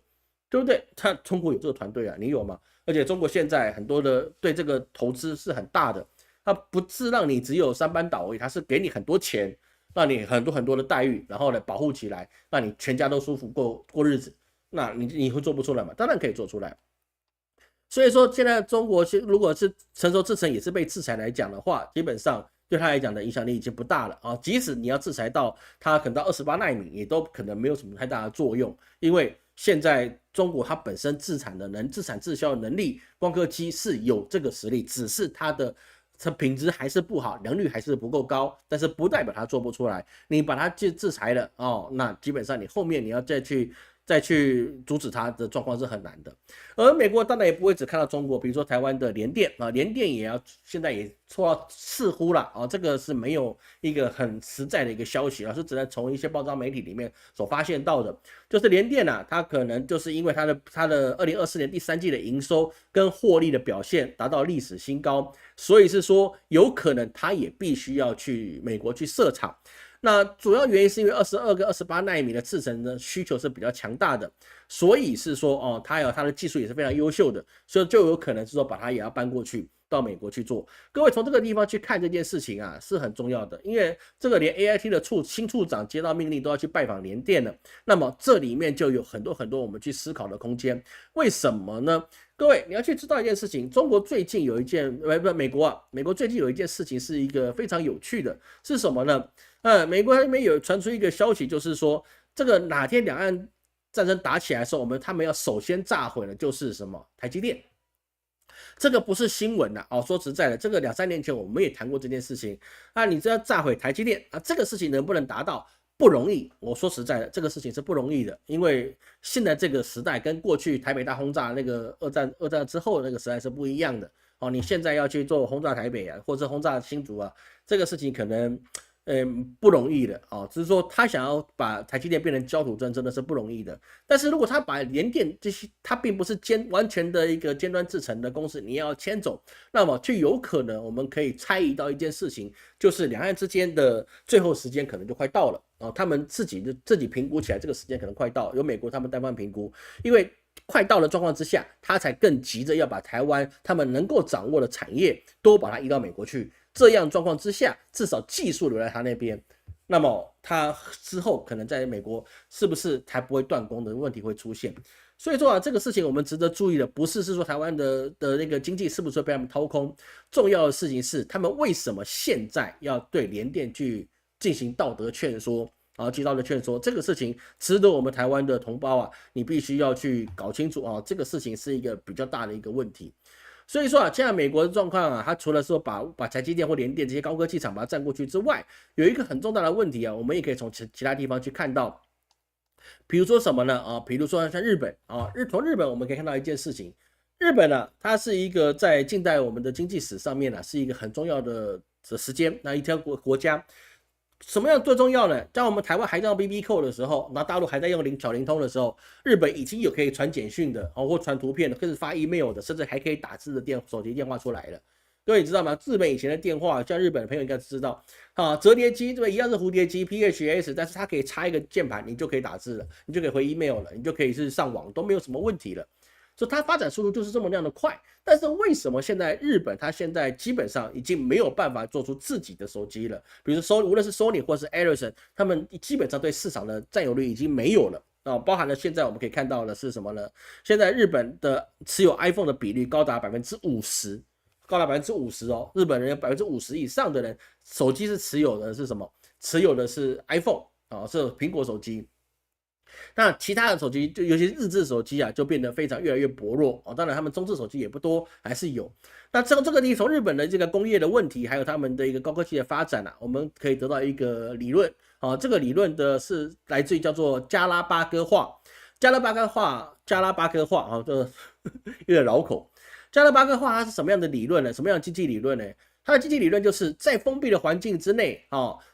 对不对？中国有这个团队啊，你有吗？而且中国现在很多的对这个投资是很大的，它不是让你只有3班倒而已，它是给你很多钱。让你很多的待遇，然后呢保护起来，让你全家都舒服过日子，那你会做不出来吗？当然可以做出来。所以说现在中国如果是成熟制程也是被制裁来讲的话，基本上对他来讲的影响力已经不大了啊。即使你要制裁到它可能到28奈米，也都可能没有什么太大的作用，因为现在中国它本身自产自销的能力，光刻机是有这个实力，只是它的品质还是不好，良率还是不够高，但是不代表它做不出来。你把它制裁了那基本上你后面你要再去阻止它的状况是很难的。而美国当然也不会只看到中国，比如说台湾的联电联电也要现在也说到似乎了这个是没有一个很实在的一个消息，是只能从一些报章媒体里面所发现到的，就是联电它可能就是因为它的2024年第3季的营收跟获利的表现达到历史新高，所以是说有可能它也必须要去美国去设厂。那主要原因是因为22跟28奈米的制程的需求是比较强大的，所以是说它的技术也是非常优秀的，所以就有可能是说把它也要搬过去到美国去做。各位从这个地方去看这件事情是很重要的，因为这个连 AIT 的新处长接到命令都要去拜访联电了，那么这里面就有很多我们去思考的空间。为什么呢？各位你要去知道一件事情，中国最近有一件美国最近有一件事情是一个非常有趣的，是什么呢？美国那边有传出一个消息，就是说这个哪天两岸战争打起来的时候，他们要首先炸毁的就是什么？台积电。这个不是新闻啦，说实在的，这个2、3年前我们也谈过这件事情。你这要炸毁台积电这个事情能不能达到？不容易。我说实在的，这个事情是不容易的，因为现在这个时代跟过去台北大轰炸那个二战之后那个时代是不一样的。你现在要去做轰炸台北或者轰炸新竹这个事情可能不容易的只是说他想要把台积电变成焦土阵真的是不容易的。但是如果他把联电这些，他并不是完全的一个尖端制程的公司，你要迁走，那么就有可能我们可以猜疑到一件事情，就是两岸之间的最后时间可能就快到了他们自己评估起来这个时间可能快到，由美国他们单方评估，因为快到的状况之下，他才更急着要把台湾他们能够掌握的产业都把它移到美国去。这样状况之下，至少技术留在他那边，那么他之后可能在美国是不是才不会断供的问题会出现。所以说这个事情我们值得注意的不是说台湾的那个经济是不是被他们掏空，重要的事情是他们为什么现在要对联电去进行道德劝说提到的劝说，这个事情值得我们台湾的同胞你必须要去搞清楚这个事情是一个比较大的一个问题。所以说现在美国的状况它除了说把台积电或联电这些高科技厂把它占过去之外，有一个很重大的问题我们也可以从其他地方去看到。比如说什么呢比如说像日本从日本我们可以看到一件事情，日本它是一个在近代我们的经济史上面是一个很重要的时间，那一条国家。什么样最重要呢？当我们台湾还在用 BB 扣的时候，那大陆还在用小灵通的时候，日本已经有可以传简讯的或传图片的，甚至发 email 的，甚至还可以打字的手机电话出来了。各位知道吗？日本以前的电话，像日本的朋友应该知道折叠机对吧？一样是蝴蝶机 PHS， 但是它可以插一个键盘，你就可以打字了，你就可以回 email 了，你就可以是上网，都没有什么问题了。所以它发展速度就是这么样的快。但是为什么现在日本它现在基本上已经没有办法做出自己的手机了？比如说无论是 Sony 或是 Ericsson， 他们基本上对市场的占有率已经没有了包含了现在我们可以看到的是什么呢？现在日本的持有 iPhone 的比率高达 50%， 高达 50%日本人有 50% 以上的人手机是持有的是什么？持有的是 iPhone 是苹果手机。那其他的手机，就尤其日制手机就变得越来越薄弱当然他们中制手机也不多，还是有。那这个地从日本的这个工业的问题，还有他们的一个高科技的发展我们可以得到一个理论这个理论的是来自于叫做加拉巴哥化。加拉巴哥化这有点绕口。加拉巴哥化它是什么样的理论呢？什么样的经济理论呢？它的经济理论就是在封闭的环境之内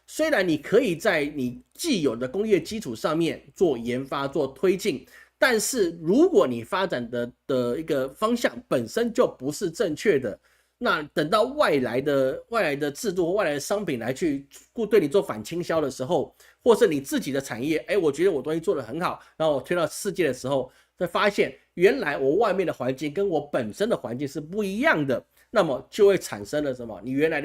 虽然你可以在你既有的工业基础上面做研发做推进，但是如果你发展的一个方向本身就不是正确的，那等到外来的制度外来的商品来去对你做反倾销的时候，或是你自己的产业我觉得我东西做得很好，然后我推到世界的时候，才发现原来我外面的环境跟我本身的环境是不一样的，那么就会产生了什么？你原来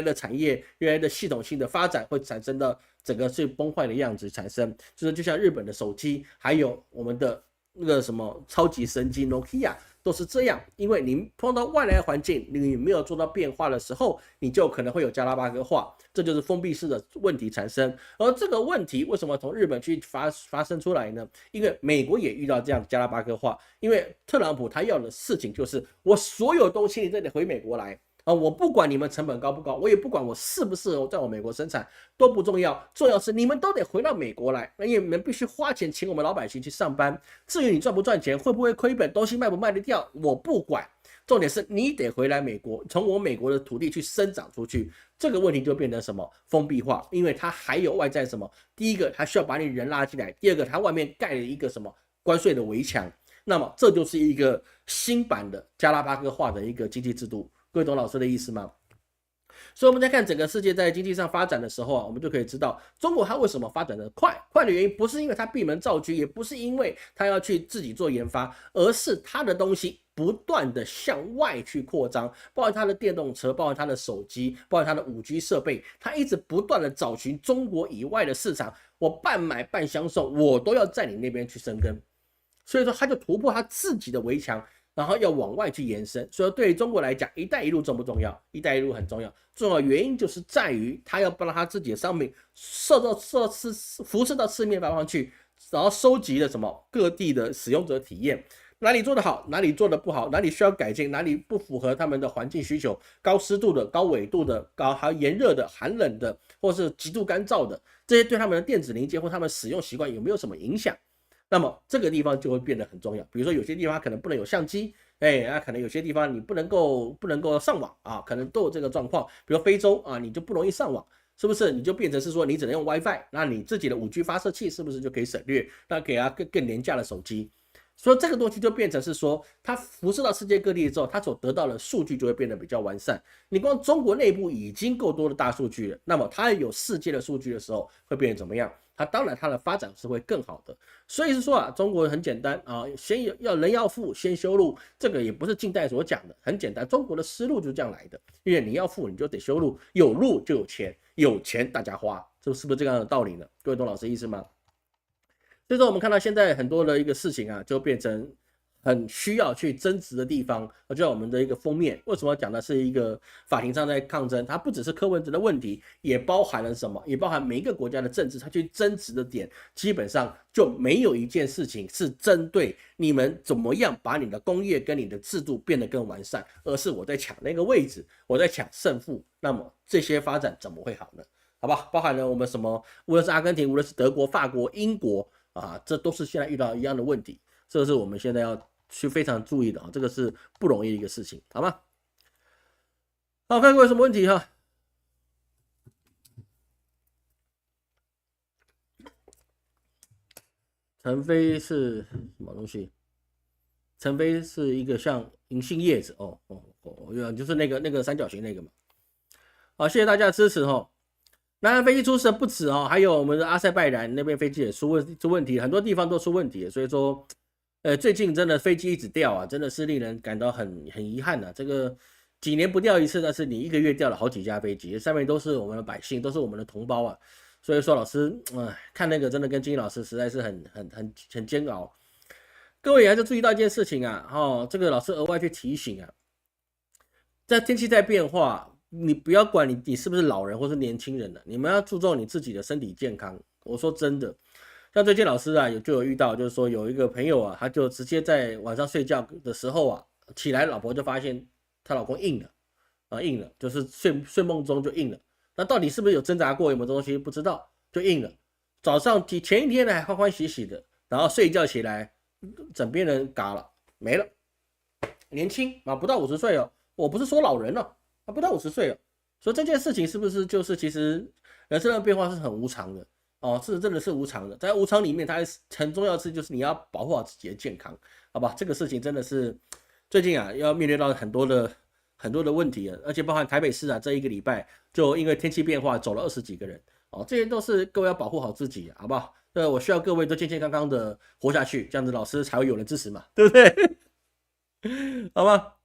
的产业，原来的系统性的发展会产生的整个是崩坏的样子产生，就像日本的手机，还有我们的那个什么超级神机 Nokia 都是这样，因为你碰到外来的环境，你没有做到变化的时候，你就可能会有加拉巴哥化，这就是封闭式的问题产生。而这个问题为什么从日本去发生出来呢？因为美国也遇到这样的加拉巴哥化，因为特朗普他要的事情就是我所有东西你都得回美国来我不管你们成本高不高，我也不管我适不适合在我美国生产，都不重要，重要是你们都得回到美国来，因为你们必须花钱请我们老百姓去上班。至于你赚不赚钱，会不会亏本，东西卖不卖得掉，我不管。重点是你得回来美国，从我美国的土地去生长出去。这个问题就变成什么？封闭化，因为它还有外在什么？第一个，它需要把你人拉进来；第二个，它外面盖了一个什么关税的围墙。那么这就是一个新版的加拉巴哥化的一个经济制度。各位懂老师的意思吗？所以我们在看整个世界在经济上发展的时候我们就可以知道中国它为什么发展的快的原因，不是因为它闭门造车，也不是因为它要去自己做研发，而是它的东西不断的向外去扩张，包含它的电动车，包含它的手机，包含它的5G 设备，它一直不断的找寻中国以外的市场，我半买半相送，我都要在你那边去生根。所以说它就突破它自己的围墙，然后要往外去延伸。所以对于中国来讲，一带一路重不重要？一带一路很重要，重要原因就是在于他要把他自己的商品辐射到四面八方去，然后收集了什么各地的使用者体验，哪里做得好，哪里做得不好，哪里需要改进，哪里不符合他们的环境需求，高湿度的、高纬度的、还有炎热的、寒冷的，或是极度干燥的，这些对他们的电子零件或他们使用习惯有没有什么影响？那么这个地方就会变得很重要。比如说有些地方可能不能有相机，可能有些地方你不能够上网啊，可能都有这个状况。比如非洲啊，你就不容易上网。是不是你就变成是说你只能用 WiFi？ 那你自己的5G 发射器是不是就可以省略？那给他更廉价的手机？所以这个东西就变成是说，它辐射到世界各地之后，它所得到的数据就会变得比较完善。你光中国内部已经够多的大数据了，那么它有世界的数据的时候，会变成怎么样？它当然它的发展是会更好的。所以是说啊，中国很简单啊，先要人要富，先修路，这个也不是近代所讲的，很简单，中国的思路就是这样来的。因为你要富，你就得修路，有路就有钱，有钱大家花，这是不是这样的道理呢？各位懂老师意思吗？所以说我们看到现在很多的一个事情啊，就变成很需要去争执的地方。就像我们的一个封面，为什么讲的是一个法庭上在抗争？它不只是柯文哲的问题，也包含了什么？也包含每一个国家的政治，它去争执的点，基本上就没有一件事情是针对你们怎么样把你的工业跟你的制度变得更完善，而是我在抢那个位置，我在抢胜负。那么这些发展怎么会好呢？好吧，包含了我们什么，无论是阿根廷，无论是德国、法国、英国啊，这都是现在遇到一样的问题。这个是我们现在要去非常注意的啊，这个是不容易的一个事情，好吗？好，看各位有什么问题哈？陈飞是什么东西？陈飞是一个像银杏叶子哦，就是那个三角形那个嘛。好，谢谢大家的支持哈。南韩飞机出事不止哦，还有我们的阿塞拜然那边飞机也出问题，很多地方都出问题，所以说。最近真的飞机一直掉啊，真的是令人感到很遗憾啊。这个几年不掉一次，但是你一个月掉了好几架飞机，上面都是我们的百姓，都是我们的同胞啊。所以说老师，看那个真的跟金老师实在是很煎熬。各位也还是注意到一件事情啊，这个老师额外去提醒啊，在天气在变化，你不要管你是不是老人或是年轻人了，你们要注重你自己的身体健康。我说真的。像最近老师啊，就有遇到，就是说有一个朋友啊，他就直接在晚上睡觉的时候啊，起来老婆就发现她老公硬了啊，硬了，就是睡梦中就硬了。那到底是不是有挣扎过，有没有东西不知道，就硬了。早上前一天呢还欢欢喜喜的，然后睡一觉起来，枕边人嘎了，没了。年轻啊，不到50岁哦，我不是说老人了，啊，不到50岁了。所以这件事情是不是就是其实人生的变化是很无常的？哦，是真的是无常的，在无常里面，它很重要的是就是你要保护好自己的健康，好吧？这个事情真的是最近啊，要面对到很多的问题了，而且包含台北市啊，这一个礼拜就因为天气变化走了20几个人，哦，这些都是各位要保护好自己，好不好？我需要各位都健健康康的活下去，这样子老师才会有人支持嘛，对不对？好吧？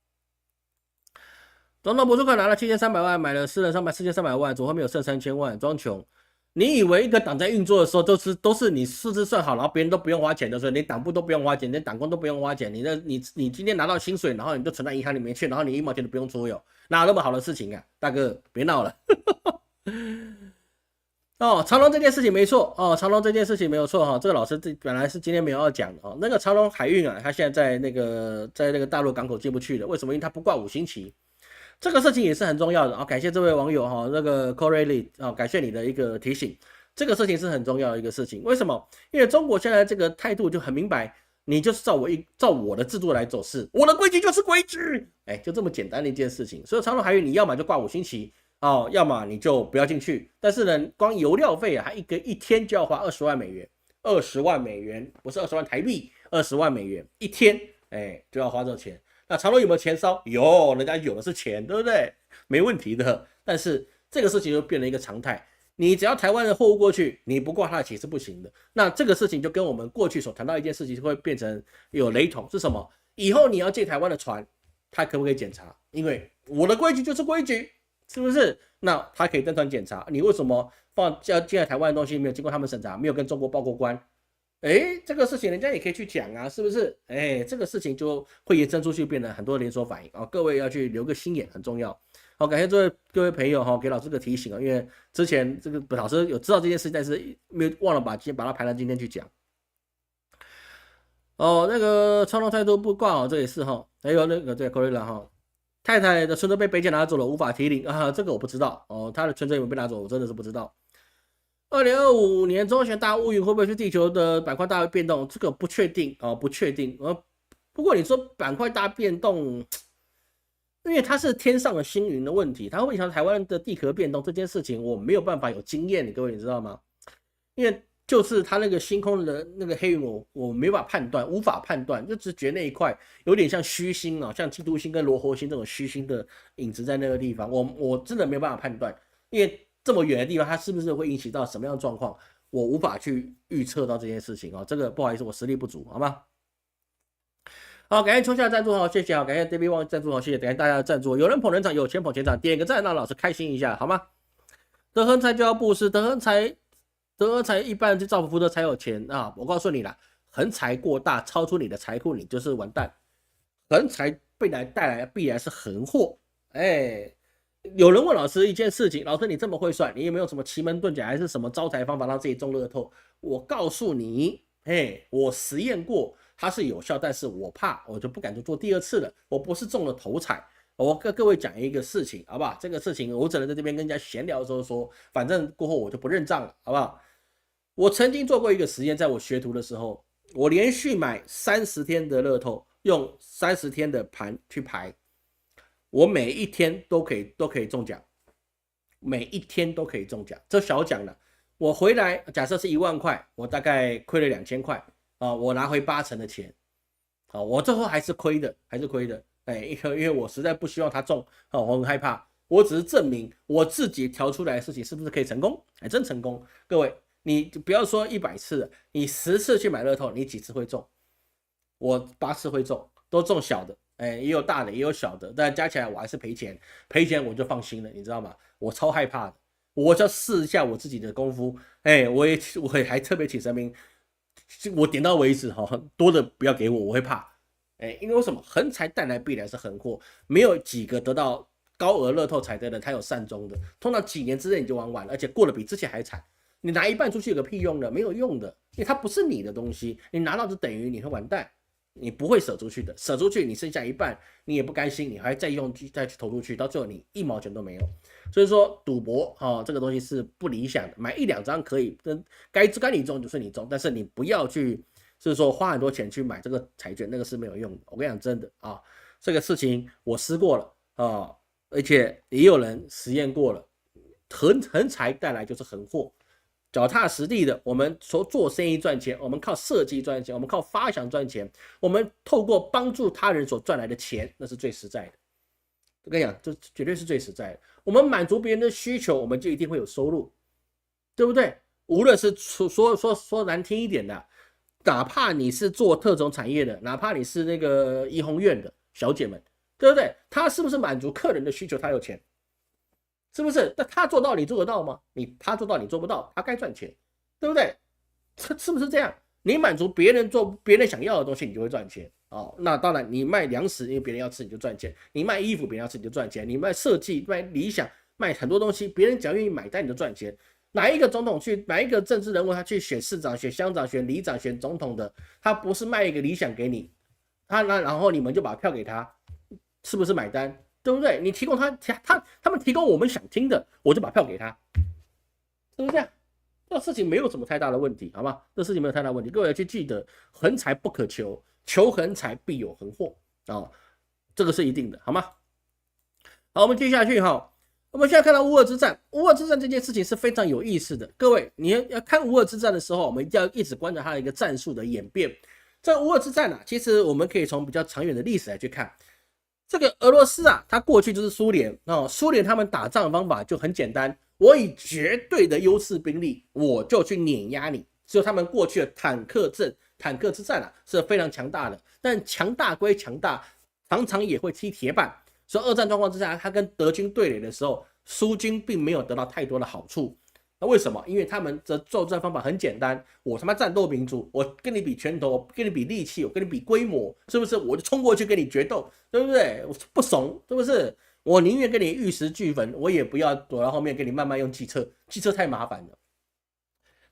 总统补助款拿了7300万，买了私人4300万，总后面有剩3000万，装穷。你以为一个党在运作的时候都是你数字算好，然后别人都不用花钱的时候，连党部都不用花钱，连党工都不用花钱，你今天拿到薪水，然后你就存到银行里面去，然后你1毛钱都不用出有，哪有那么好的事情啊？大哥，别闹了。哦，长隆这件事情没错哦，长隆这件事情没有错哈。这个老师本来是今天没有要讲的哦。那个长隆海运啊，他现在在那个大陆港口进不去了，为什么？因为他不挂5星旗。这个事情也是很重要的啊，感谢这位网友哈，那个 Corey 啊，感谢你的一个提醒，这个事情是很重要的一个事情。为什么？因为中国现在这个态度就很明白，你就是照我的制度来走事，我的规矩就是规矩，就这么简单的一件事情。所以长隆海运你要么就挂5星旗哦，要么你就不要进去。但是呢，光油料费啊，它一天就要花20万美元，20万美元不是20万台币，20万美元一天，就要花这钱。那长隆有没有钱烧？有，人家有的是钱，对不对？没问题的。但是这个事情就变成一个常态，你只要台湾的货物过去，你不挂它的旗是不行的。那这个事情就跟我们过去所谈到一件事情会变成有雷同，是什么？以后你要借台湾的船，他可不可以检查？因为我的规矩就是规矩，是不是？那他可以登船检查，你为什么要进来台湾的东西没有经过他们审查，没有跟中国报过关？这个事情人家也可以去讲啊，是不是？这个事情就会延伸出去，变得很多连锁反应啊。各位要去留个心眼，很重要。好，感谢各位朋友哈，给老师个提醒啊，因为之前这个老师有知道这件事，但是没有忘了把它排到今天去讲。哦，那个冲动态度不挂哦，这也是哈，还有那个对 c o r r 哈，太太的存折被北检拿走了，无法提领啊，这个我不知道哦，他的存折有没有被拿走，我真的是不知道。2025年中选大乌云会不会是地球的板块大变动？这个不确定哦，不确定。不过你说板块大变动，因为它是天上的星云的问题，它会影响台湾的地壳变动这件事情，我没有办法有经验，各位你知道吗？因为就是它那个星空的那个黑云，我没法判断，无法判断，就只觉得那一块有点像虚星啊，像基督星跟罗喉星这种虚星的影子在那个地方，我真的没有办法判断，因为这么远的地方，它是不是会引起到什么样的状况，我无法去预测到这件事情啊，这个不好意思，我实力不足，好吗？好，感谢秋夏赞助哈，谢谢啊，感谢 David Wang 赞助哈，谢谢，感谢大家的赞助。有人捧人场，有钱捧钱场，点个赞让老师开心一下，好吗？德亨财就要布施，德亨财一般就造福福德才有钱啊！我告诉你啦，横财过大，超出你的财库，你就是完蛋。横财带来必然是横祸。哎，有人问老师一件事情，老师你这么会算，你有没有什么奇门遁甲还是什么招财方法让自己中乐透？我告诉你，我实验过。它是有效，但是我怕，我就不敢去做第二次了。我不是中了头彩，我跟各位讲一个事情，好不好？这个事情我只能在这边跟人家闲聊的时候说，反正过后我就不认账了，好不好？我曾经做过一个实验，在我学徒的时候，我连续买30天的乐透，用30天的盘去排，我每一天都可以中奖，每一天都可以中奖，这小奖了。我回来假设是1万块，我大概亏了2000块。我拿回80%的钱，我最后还是亏的，因为我实在不希望他中，我很害怕，我只是证明我自己调出来的事情是不是可以成功，还真成功。各位，你不要说100次了，你10次去买乐透，你几次会中？我8次会中，都中小的，也有大的，也有小的，但加起来我还是赔钱，赔钱我就放心了，你知道吗？我超害怕的，我就试一下我自己的功夫，我还特别请神明。我点到为止哈，多的不要给我，我会怕。因为为什么横财带来必然是横祸，没有几个得到高额乐透彩的人，他有善终的，通常几年之内你就玩完了，而且过得比之前还惨。你拿一半出去有个屁用的，没有用的，因为它不是你的东西，你拿到就等于你会完蛋，你不会舍出去的，舍出去你剩下一半，你也不甘心，你还再去投出去，到最后你1毛钱都没有。所以说赌博这个东西是不理想的，买1-2张可以，该你中就是你中，但是你不要去是说花很多钱去买这个彩券，那个是没有用的。我跟你讲真的啊，这个事情我试过了而且也有人实验过了，横财带来就是横祸。脚踏实地的，我们做生意赚钱，我们靠设计赚钱，我们靠发想赚钱，我们透过帮助他人所赚来的钱，那是最实在的。我跟你讲，这绝对是最实在的。我们满足别人的需求，我们就一定会有收入，对不对？无论是说难听一点的，哪怕你是做特种产业的，哪怕你是那个怡红院的小姐们，对不对？他是不是满足客人的需求？他有钱。是不是？那他做到，你做得到吗？他做到，你做不到，他该赚钱，对不对？是不是这样？你满足别人想要的东西，你就会赚钱那当然，你卖粮食，因为别人要吃，你就赚钱；你卖衣服，别人要吃，你就赚钱；你卖设计、卖理想、卖很多东西，别人只要愿意买单，你就赚钱。哪一个总统哪一个政治人物，他去选市长、选乡长、选里长、选总统的，他不是卖一个理想给你，然后你们就把票给他，是不是买单？对不对？你提供他们提供我们想听的，我就把票给他，是不是这样？这事情没有什么太大的问题，好吗？这事情没有太大问题，各位要去记得，横财不可求，求横财必有横祸这个是一定的，好吗？好，我们接下去我们现在看到乌俄之战，乌俄之战这件事情是非常有意思的。各位，你要看乌俄之战的时候，我们一定要一直观察它的一个战术的演变。这乌俄之战其实我们可以从比较长远的历史来去看。这个俄罗斯它过去就是苏联苏联他们打仗的方法就很简单，我以绝对的优势兵力，我就去碾压你。所以他们过去的坦克之战是非常强大的，但强大归强大，常常也会踢铁板。所以二战状况之下，他跟德军对垒的时候，苏军并没有得到太多的好处。那为什么？因为他们的作战方法很简单，我他妈战斗民族，我跟你比拳头，我跟你比力气，我跟你比规模，是不是？我就冲过去跟你决斗，对不对？我不怂，是不是？我宁愿跟你玉石俱焚，我也不要躲到后面跟你慢慢用计策，计策太麻烦了。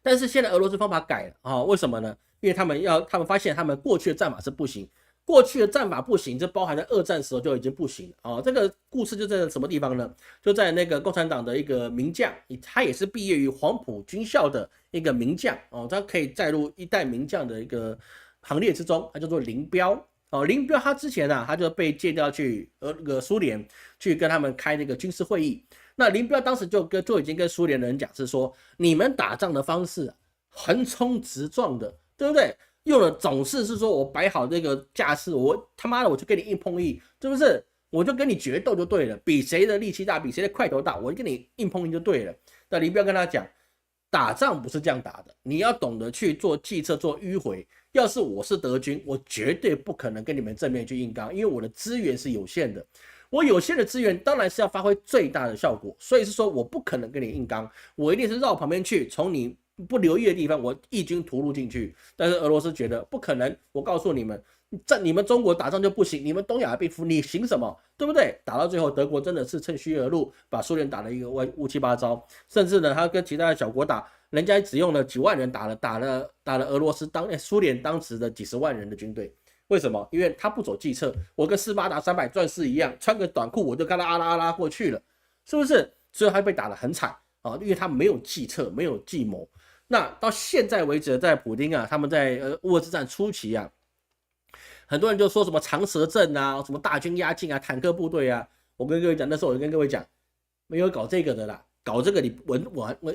但是现在俄罗斯方法改了为什么呢？因为他们发现他们过去的战法是不行，过去的战法不行，这包含在二战时候就已经不行了哦。这个故事就在什么地方呢？就在那个共产党的一个名将，他也是毕业于黄埔军校的一个名将哦，他可以载入一代名将的一个行列之中，他叫做林彪。哦，林彪他之前啊，他就被借调去苏联去跟他们开那个军事会议。那林彪当时就已经跟苏联人讲，是说你们打仗的方式啊，横冲直撞的，对不对？用的总是说我摆好这个架势，我他妈的我就跟你硬碰硬，是不是？我就跟你决斗就对了，比谁的力气大，比谁的块头大，我就跟你硬碰硬就对了。那林彪跟他讲，打仗不是这样打的，你要懂得去做计策，做迂回。要是我是德军，我绝对不可能跟你们正面去硬刚，因为我的资源是有限的。我有限的资源当然是要发挥最大的效果，所以是说我不可能跟你硬刚，我一定是绕旁边去，从你不留意的地方，我异军突入进去。但是俄罗斯觉得不可能，我告诉你们，你们中国打仗就不行，你们东亚病夫，你行什么？对不对？打到最后，德国真的是趁虚而入，把苏联打了一个乌七八糟，甚至呢，他跟其他的小国打。人家只用了几万人打了俄罗斯苏联当时的几十万人的军队，为什么？因为他不走计策，我跟斯巴达300战士一样，穿个短裤我就跟他阿拉过去了，是不是？所以他被打得很惨啊，因为他没有计策，没有计谋。那到现在为止，在普丁啊，他们在乌俄之战初期啊，很多人就说什么长蛇阵啊，什么大军压境啊，坦克部队啊，我跟各位讲，那时候我就跟各位讲，没有搞这个的啦。搞这个你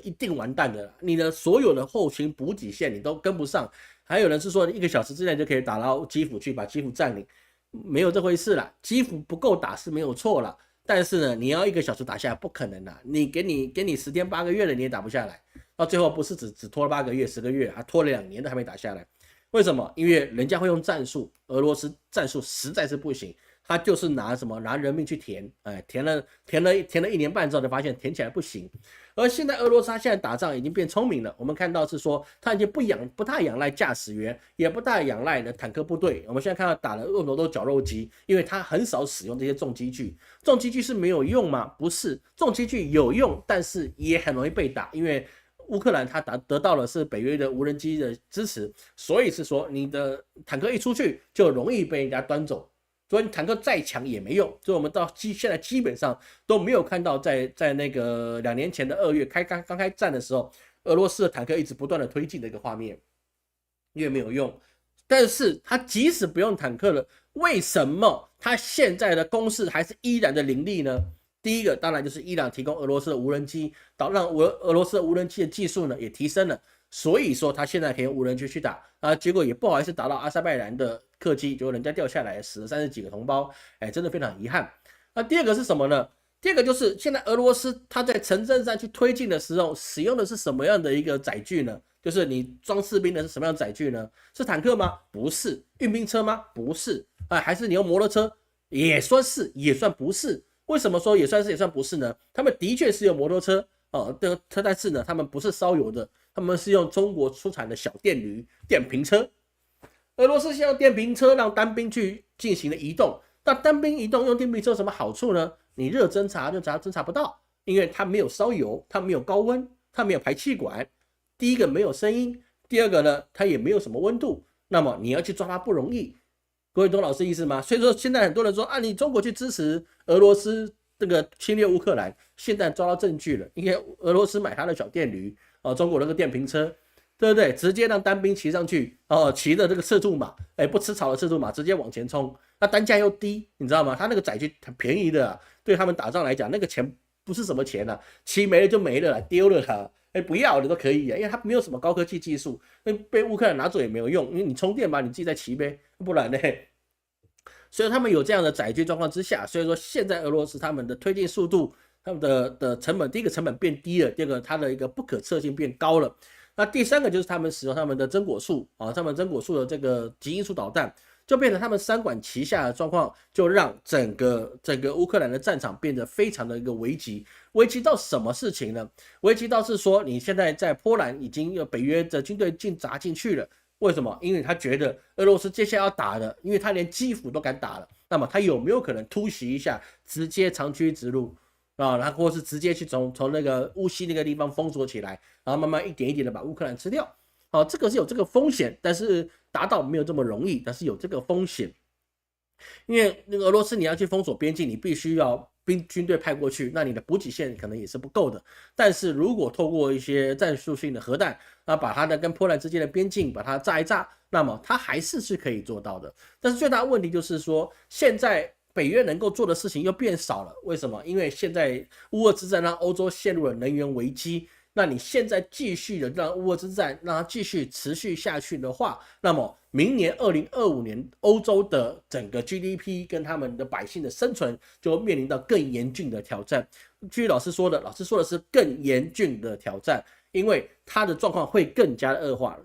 一定完蛋的，你的所有的后勤补给线你都跟不上。还有人是说1个小时之内就可以打到基辅去，把基辅占领，没有这回事啦。基辅不够打是没有错啦，但是呢，你要1个小时打下来不可能啦。你给你10天8个月了，你也打不下来。到最后不是只拖了8个月10个月，还拖了2年都还没打下来。为什么？因为人家会用战术，俄罗斯战术实在是不行。他就是拿人命去填，填了1年半之后，就发现填起来不行。而现在俄罗斯他现在打仗已经变聪明了，我们看到是说他已经不太仰赖驾驶员，也不大仰赖的坦克部队。我们现在看到打的用的都绞肉机，因为他很少使用这些重机具。重机具是没有用吗？不是，重机具有用，但是也很容易被打，因为乌克兰他得到的是北约的无人机的支持，所以是说你的坦克一出去就容易被人家端走。所以坦克再强也没用，所以我们到现在基本上都没有看到在那个2年前的2月刚开战的时候，俄罗斯的坦克一直不断的推进的一个画面，因为没有用。但是他即使不用坦克了，为什么他现在的攻势还是依然的凌厉呢？第一个当然就是伊朗提供俄罗斯的无人机，让俄罗斯的无人机的技术呢也提升了。所以说他现在可以用无人机去打啊，结果也不好意思打到阿塞拜然的客机，结果人家掉下来死了30几个同胞，真的非常遗憾。那第二个是什么呢？第二个就是现在俄罗斯他在城镇上去推进的时候，使用的是什么样的一个载具呢？就是你装士兵的是什么样的载具呢？是坦克吗？不是。运兵车吗？不是。还是你用摩托车？也算是，也算不是。为什么说也算是也算不是呢？他们的确是用摩托车但是呢，他们不是烧油的。他们是用中国出产的小电驴、电瓶车。俄罗斯先用电瓶车让单兵去进行了移动。那单兵移动用电瓶车有什么好处呢？你热侦察就侦察不到，因为它没有烧油，它没有高温，它没有排气管。第一个没有声音，第二个呢，它也没有什么温度。那么你要去抓它不容易。各位懂老师意思吗？所以说现在很多人说啊，你中国去支持俄罗斯这个侵略乌克兰，现在抓到证据了，因为俄罗斯买他的小电驴。中国那个电瓶车，对不对？直接让单兵骑上去，骑的这个赤兔马，不吃草的赤兔马，直接往前冲。那单价又低，你知道吗？他那个载具很便宜的对他们打仗来讲，那个钱不是什么钱啊，骑没了就没了，丢了它，不要的都可以因为它没有什么高科技技术，被乌克兰拿走也没有用，因为你充电吧，你自己再骑呗，不然呢？所以他们有这样的载具状况之下，所以说现在俄罗斯他们的推进速度。他们的成本，第一个成本变低了，第二个它的一个不可测性变高了。那第三个就是他们使用他们的真果树他们真果树的这个极音速导弹，就变成他们3管齐下的状况，就让整个乌克兰的战场变得非常的一个危急。危急到什么事情呢？危急到是说你现在在波兰已经有北约的军队砸进去了。为什么？因为他觉得俄罗斯接下来要打的，因为他连基辅都敢打了，那么他有没有可能突袭一下，直接长驱直入？然后或是直接去从那个乌西那个地方封锁起来，然后慢慢一点一点的把乌克兰吃掉。好，这个是有这个风险，但是达到没有这么容易，但是有这个风险。因为那个俄罗斯你要去封锁边境，你必须要军队派过去，那你的补给线可能也是不够的。但是如果透过一些战术性的核弹，那把它的跟波兰之间的边境把它炸一炸，那么它还是可以做到的。但是最大的问题就是说，现在北约能够做的事情又变少了。为什么？因为现在乌俄之战让欧洲陷入了能源危机。那你现在继续的让乌俄之战让它继续持续下去的话，那么明年2025年欧洲的整个 GDP 跟他们的百姓的生存就面临到更严峻的挑战。据老师说的是更严峻的挑战，因为他的状况会更加的恶化。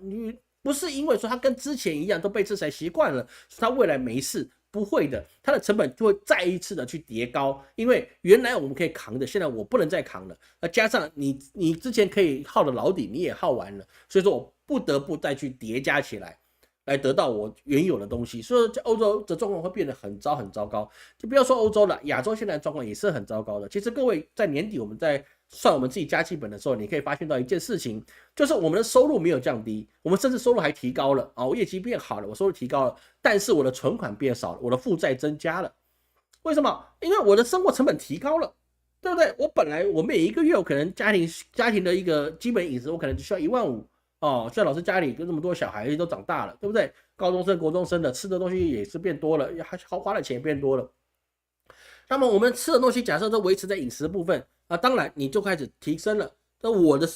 不是因为说他跟之前一样都被制裁习惯了，他未来没事。不会的，它的成本就会再一次的去叠高，因为原来我们可以扛的，现在我不能再扛了。那加上你之前可以耗的老底你也耗完了，所以说我不得不再去叠加起来，来得到我原有的东西。所以说欧洲的状况会变得很糟糕。就不要说欧洲了，亚洲现在的状况也是很糟糕的。其实各位在年底我们在算我们自己家计本的时候，你可以发现到一件事情，就是我们的收入没有降低，我们甚至收入还提高了啊！我业绩变好了，我收入提高了，但是我的存款变少了，我的负债增加了。为什么？因为我的生活成本提高了，对不对？我本来我每一个月我可能家庭的一个基本饮食，我可能就需要15000哦。像老师家里跟这么多小孩都长大了，对不对？高中生、国中生的吃的东西也是变多了，花的钱也变多了。那么我们吃的东西假设都维持在饮食的部分啊，当然你就开始提升了。那我的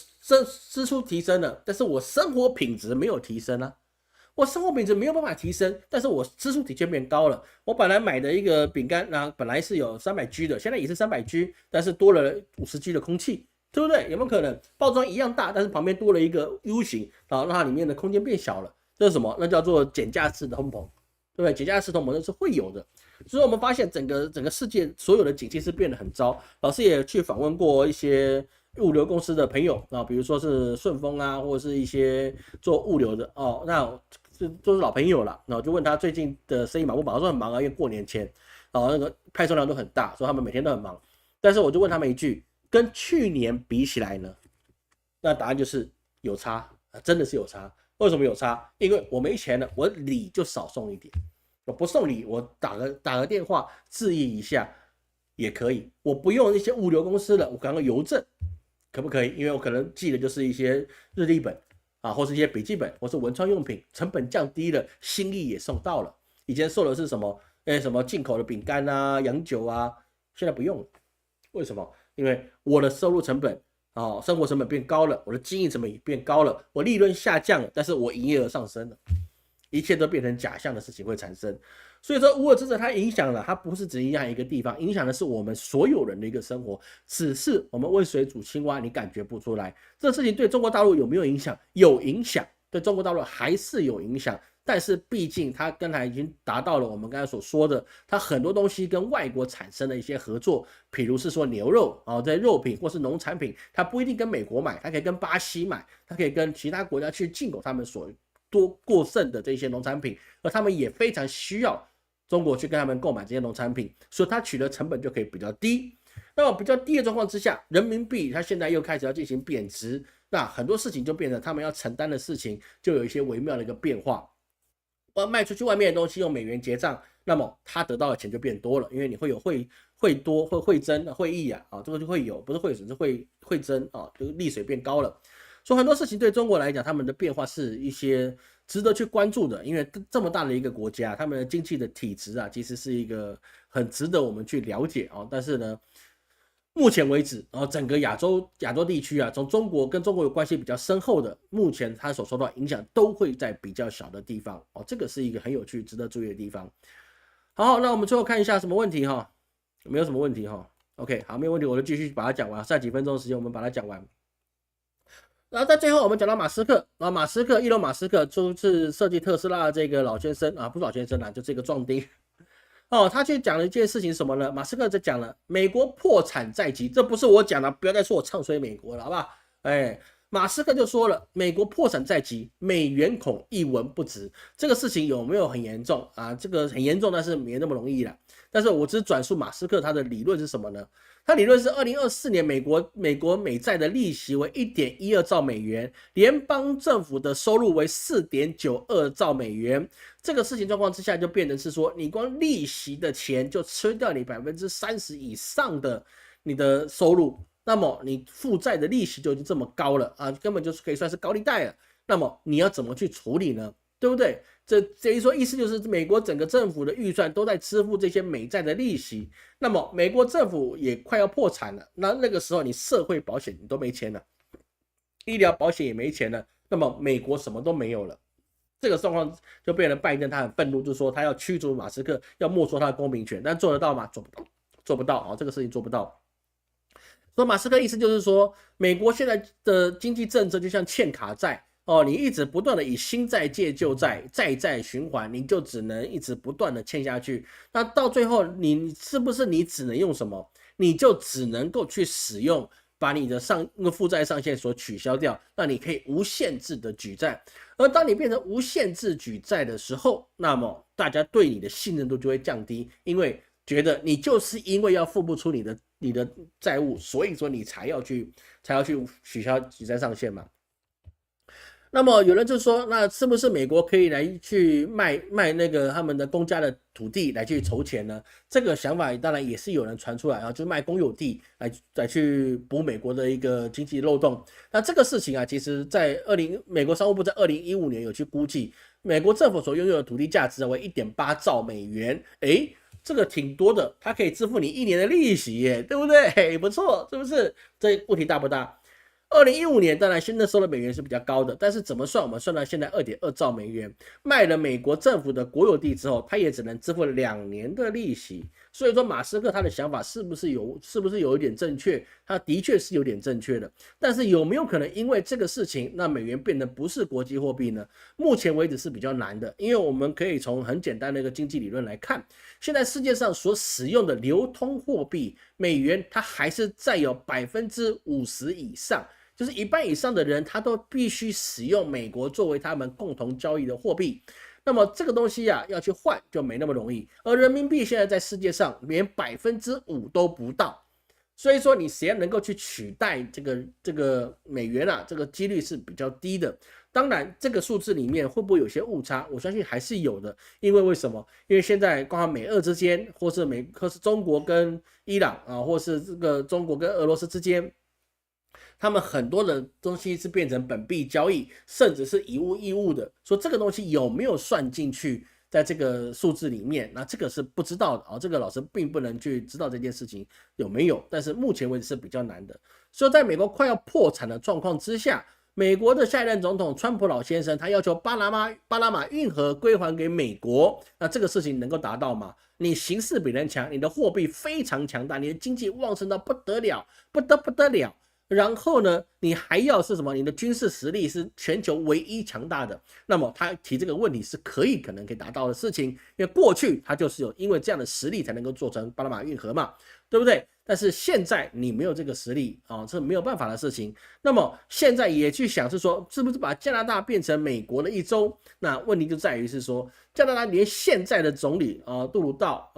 支出提升了，但是我生活品质没有提升啊。我生活品质没有办法提升，但是我支出的确变高了。我本来买的一个饼干，那本来是有300G 的，现在也是300G，但是多了50G 的空气，对不对？有没有可能包装一样大，但是旁边多了一个 U 型，然后让它里面的空间变小了？这是什么？那叫做减价式的通膨，对不对？减价式通膨那是会有的。所以我们发现整个世界所有的景气是变得很糟。老师也去访问过一些物流公司的朋友啊，比如说是顺丰啊，或者是一些做物流的哦，那都是老朋友了。然后就问他最近的生意忙不忙？他说很忙啊，因为过年前，然后那个派送量都很大，所以他们每天都很忙。但是我就问他们一句，跟去年比起来呢？那答案就是有差，真的是有差。为什么有差？因为我没钱了，我礼就少送一点。我不送礼，我打个电话致意一下也可以。我不用一些物流公司了，我搞个邮政，可不可以？因为我可能寄的就是一些日历本啊，或是一些笔记本，或是文创用品，成本降低了，心意也送到了。以前送的是什么？什么进口的饼干啊、洋酒啊，现在不用了。为什么？因为我的收入成本啊，生活成本变高了，我的经营成本也变高了，我利润下降了，但是我营业额上升了。一切都变成假象的事情会产生，所以说乌俄之战它影响了，它不是只影响一个地方，影响的是我们所有人的一个生活。只是我们温水煮青蛙，你感觉不出来。这事情对中国大陆有没有影响？有影响，对中国大陆还是有影响。但是毕竟它刚才已经达到了我们刚才所说的，它很多东西跟外国产生了一些合作，譬如是说牛肉啊，在肉品或是农产品，它不一定跟美国买，它可以跟巴西买，它可以跟其他国家去进口他们所多过剩的这些农产品，而他们也非常需要中国去跟他们购买这些农产品，所以它取得成本就可以比较低。那么比较低的状况之下，人民币它现在又开始要进行贬值，那很多事情就变成他们要承担的事情，就有一些微妙的一个变化。我卖出去外面的东西用美元结账，那么他得到的钱就变多了，因为你会有汇增汇益啊，这个就会有，不是汇损是汇增啊，就利水变高了。所以很多事情对中国来讲，他们的变化是一些值得去关注的，因为这么大的一个国家，他们的经济的体质啊，其实是一个很值得我们去了解啊。但是呢，目前为止，整个亚洲地区啊，从中国跟中国有关系比较深厚的，目前它所受到影响都会在比较小的地方哦，这个是一个很有趣、值得注意的地方。好，那我们最后看一下什么问题哈？没有什么问题哈。OK， 好，没有问题，我就继续把它讲完，剩下几分钟的时间我们把它讲完。然后在最后，我们讲到马斯克啊，伊隆马斯克就是设计特斯拉的这个老先生啊，不是老先生啦，就这个壮丁哦，他去讲了一件事情什么呢？马斯克在讲了美国破产在即，这不是我讲的，不要再说我唱衰美国了，好不好？马斯克就说了，美国破产在即，美元恐一文不值。这个事情有没有很严重啊？这个很严重，但是没那么容易啦。但是我只转述马斯克他的理论是什么呢？他理论是2024年美国美债的利息为 1.12 兆美元，联邦政府的收入为 4.92 兆美元。这个事情状况之下就变成是说，你光利息的钱就吃掉你 30% 以上的你的收入，那么你负债的利息就已经这么高了啊，根本就是可以算是高利贷了。那么你要怎么去处理呢？对不对？这一说意思就是美国整个政府的预算都在支付这些美债的利息，那么美国政府也快要破产了，那个时候你社会保险你都没钱了，医疗保险也没钱了，那么美国什么都没有了。这个状况就变成拜登他很愤怒，就是说他要驱逐马斯克，要没收他的公民权，但做得到吗？做不到，做不到啊，这个事情做不到。所以马斯克意思就是说，美国现在的经济政策就像欠卡债。你一直不断的以新债借旧债，债循环，你就只能一直不断的欠下去。那到最后，你是不是你只能用什么？你就只能够去使用把你的负债上限所取消掉，那你可以无限制的举债。而当你变成无限制举债的时候，那么大家对你的信任度就会降低，因为觉得你就是因为要付不出你的债务，所以说你才要去取消举债上限嘛。那么有人就说，那是不是美国可以来去卖那个他们的公家的土地来去筹钱呢？这个想法当然也是有人传出来啊，就是卖公有地来去补美国的一个经济漏洞。那这个事情啊，其实在美国商务部在2015年有去估计，美国政府所拥有的土地价值为 1.8 兆美元，这个挺多的，它可以支付你1年的利息耶，对不对？不错，是不是？这问题大不大？2015年当然新的收的美元是比较高的，但是怎么算？我们算到现在 2.2 兆美元，卖了美国政府的国有地之后，他也只能支付2年的利息。所以说马斯克他的想法是不是有一点正确？他的确是有点正确的，但是有没有可能因为这个事情，那美元变得不是国际货币呢？目前为止是比较难的，因为我们可以从很简单的一个经济理论来看，现在世界上所使用的流通货币美元，它还是占有 50% 以上。就是1半以上的人，他都必须使用美国作为他们共同交易的货币。那么这个东西啊，要去换就没那么容易。而人民币现在在世界上连 5% 都不到，所以说你谁能够去取代这个美元啊，这个几率是比较低的。当然，这个数字里面会不会有些误差？我相信还是有的。因为为什么？因为现在包括美俄之间，或是中国跟伊朗啊，或是这个中国跟俄罗斯之间。他们很多的东西是变成本币交易，甚至是以物易物的。说这个东西有没有算进去在这个数字里面？那这个是不知道的啊，这个老师并不能去知道这件事情有没有。但是目前为止是比较难的。所以在美国快要破产的状况之下，美国的下一任总统川普老先生他要求巴拿马运河归还给美国，那这个事情能够达到吗？你形势比人强，你的货币非常强大，你的经济旺盛到不得了，不得了。然后呢，你还要是什么？你的军事实力是全球唯一强大的。那么他提这个问题是可能可以达到的事情，因为过去他就是因为这样的实力才能够做成巴拿马运河嘛，对不对？但是现在你没有这个实力啊，这是没有办法的事情。那么现在也去想是说，是不是把加拿大变成美国的一州？那问题就在于是说，加拿大连现在的总理杜鲁道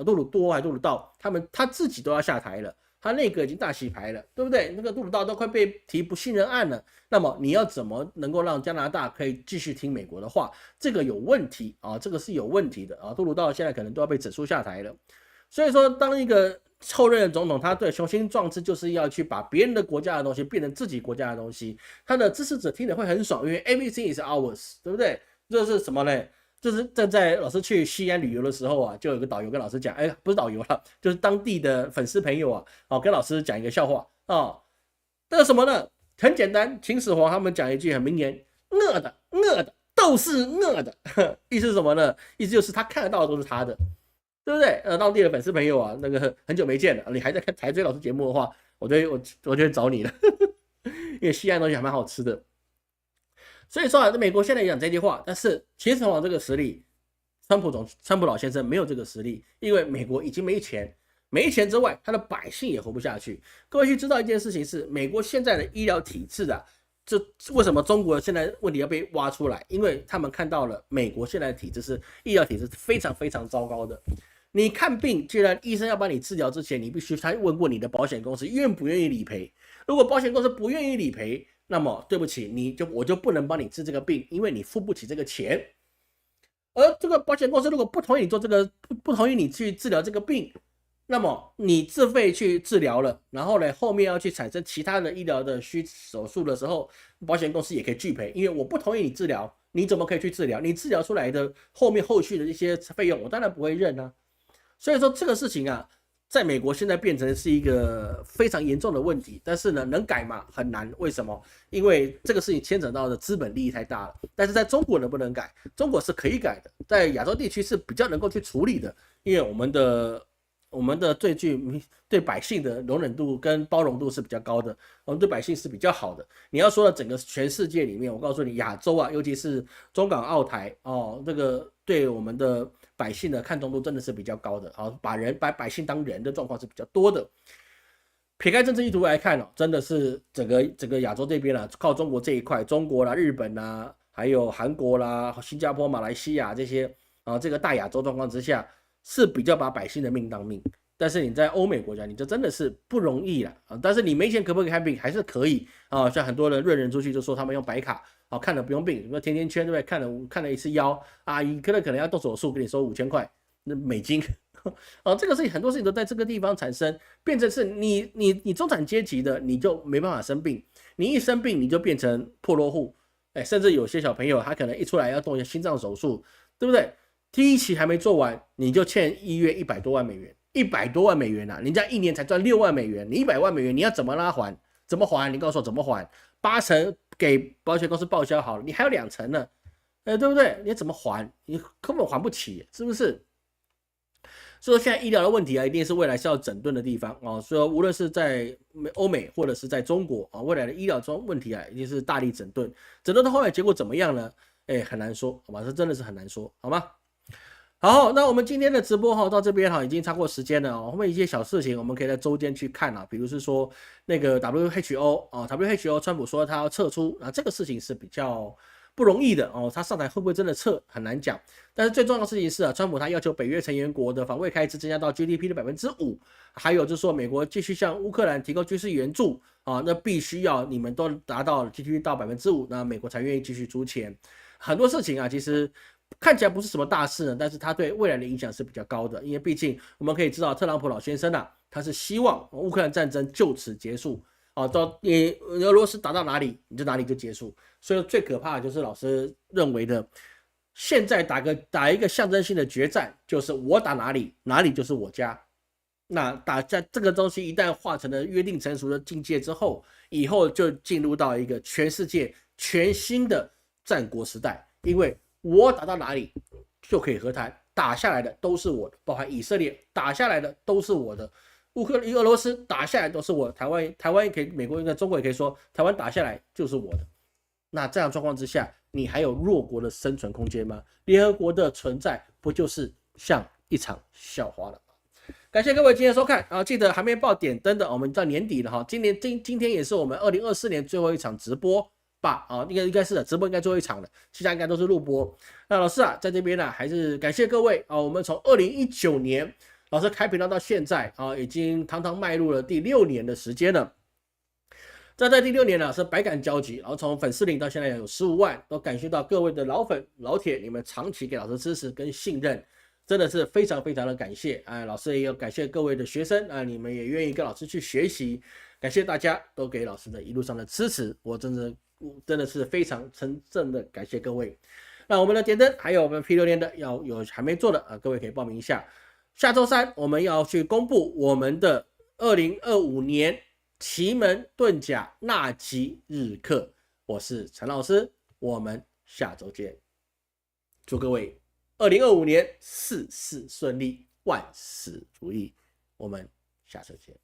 他自己都要下台了。他内阁已经大洗牌了，对不对？那个杜鲁道都快被提不信任案了。那么你要怎么能够让加拿大可以继续听美国的话？这个有问题啊，这个是有问题的啊。杜鲁道现在可能都要被整肃下台了。所以说，当一个后任的总统，他对雄心壮志就是要去把别人的国家的东西变成自己国家的东西，他的支持者听得会很爽，因为 everything is ours， 对不对？这是什么呢？就是在老师去西安旅游的时候啊，就有个导游跟老师讲，不是导游了，就是当地的粉丝朋友啊，跟老师讲一个笑话啊，这个什么呢？很简单，秦始皇他们讲一句很名言，饿的都是饿的，意思是什么呢？意思就是他看得到的都是他的，对不对？当地的粉丝朋友啊，那个很久没见了，你还在看台追老师节目的话，我就会找你了，因为西安东西还蛮好吃的。所以说啊，美国现在也讲这句话，但是秦始皇这个实力，川普老先生没有这个实力，因为美国已经没钱之外，他的百姓也活不下去。各位去知道一件事情是，美国现在的医疗体制啊，这为什么中国现在问题要被挖出来？因为他们看到了美国现在的体制是医疗体制非常非常糟糕的。你看病，既然医生要帮你治疗之前，你必须先问过你的保险公司愿不愿意理赔。如果保险公司不愿意理赔，那么对不起，我就不能帮你治这个病，因为你付不起这个钱。而这个保险公司如果不同意你做这个，不同意你去治疗这个病，那么你自费去治疗了，然后呢，后面要去产生其他的医疗的手术的时候，保险公司也可以拒赔，因为我不同意你治疗，你怎么可以去治疗？你治疗出来的后续的一些费用，我当然不会认啊。所以说这个事情啊，在美国现在变成是一个非常严重的问题，但是呢，能改吗？很难。为什么？因为这个事情牵扯到的资本利益太大了。但是在中国能不能改？中国是可以改的，在亚洲地区是比较能够去处理的，因为我们的对百姓的容忍度跟包容度是比较高的，我们对百姓是比较好的。你要说的整个全世界里面，我告诉你，亚洲啊，尤其是中港澳台哦，这个对我们的百姓的看重度真的是比较高的，好，把百姓当人的状况是比较多的。撇开政治意图来看哦，真的是整个亚洲这边啊，靠中国这一块，中国啦、日本啦，还有韩国啦、新加坡、马来西亚这些啊，这个大亚洲状况之下。是比较把百姓的命当命，但是你在欧美国家，你这真的是不容易啦啊！但是你没钱可不可以看病？还是可以啊！像很多人润人出去就说他们用白卡啊，看了不用病，什么甜甜圈对不对？看了一次腰，阿姨可能要动手术，给你收5000块那美金。哦，这个事情很多事情都在这个地方产生，变成是你中产阶级的你就没办法生病，你一生病你就变成破落户，哎，甚至有些小朋友他可能一出来要动一下心脏手术，对不对？第一期还没做完，你就欠医院100多万美元，100多万美元啊！人家1年才赚6万美元，你100万美元你要怎么拉还？怎么还？你告诉我怎么还？80%给保险公司报销好了，你还有2成呢，对不对？你怎么还？你根本还不起，是不是？所以说现在医疗的问题啊，一定是未来是要整顿的地方啊。所以无论是在欧美或者是在中国啊，未来的医疗问题啊，一定是大力整顿。整顿到后来结果怎么样呢？哎，很难说，好吧？这真的是很难说，好吗？好，那我们今天的直播哈到这边哈已经超过时间了哦。后面一些小事情我们可以在周间去看啊，比如是说那个 WHO 啊 ，WHO 川普说他要撤出，那这个事情是比较不容易的哦。他上台会不会真的撤很难讲。但是最重要的事情是啊，川普他要求北约成员国的防卫开支增加到 GDP 的5%，还有就是说美国继续向乌克兰提供军事援助啊，那必须要你们都达到 GDP 到5%，那美国才愿意继续出钱。很多事情啊，其实。看起来不是什么大事呢，但是它对未来的影响是比较高的，因为毕竟我们可以知道，特朗普老先生啊，他是希望乌克兰战争就此结束，到你俄罗斯打到哪里，你就哪里就结束。所以最可怕的就是老师认为的，现在打一个象征性的决战，就是我打哪里，哪里就是我家。那打在这个东西一旦化成了约定成熟的境界之后，以后就进入到一个全世界全新的战国时代，因为我打到哪里就可以和谈，打下来的都是我的，包含以色列打下来的都是我的，俄罗斯打下来都是我的，台湾也可以，美国跟中国也可以说，台湾打下来就是我的。那这样状况之下，你还有弱国的生存空间吗？联合国的存在不就是像一场笑话了吗？感谢各位今天收看啊！记得还没报点灯的，我们到年底了哈，今天也是我们2024年最后一场直播。应该是的，直播应该最后一场了，其他应该都是录播。那老师啊，在这边呢，还是感谢各位啊。我们从2019年老师开频道到现在啊，已经堂堂迈入了第6年的时间了。在第6年呢，是百感交集，然后从粉丝0到现在有15万，都感谢到各位的老粉老铁，你们长期给老师支持跟信任，真的是非常非常的感谢啊。老师也有感谢各位的学生啊，你们也愿意跟老师去学习，感谢大家都给老师的一路上的支持，我真的是非常诚正的感谢各位。那我们的点灯还有我们 P6连的要有还没做的啊，各位可以报名一下。下周3我们要去公布我们的2025年奇门遁甲纳吉日课。我是陈老师，我们下周见。祝各位2025年事事顺利，万事如意。我们下周见。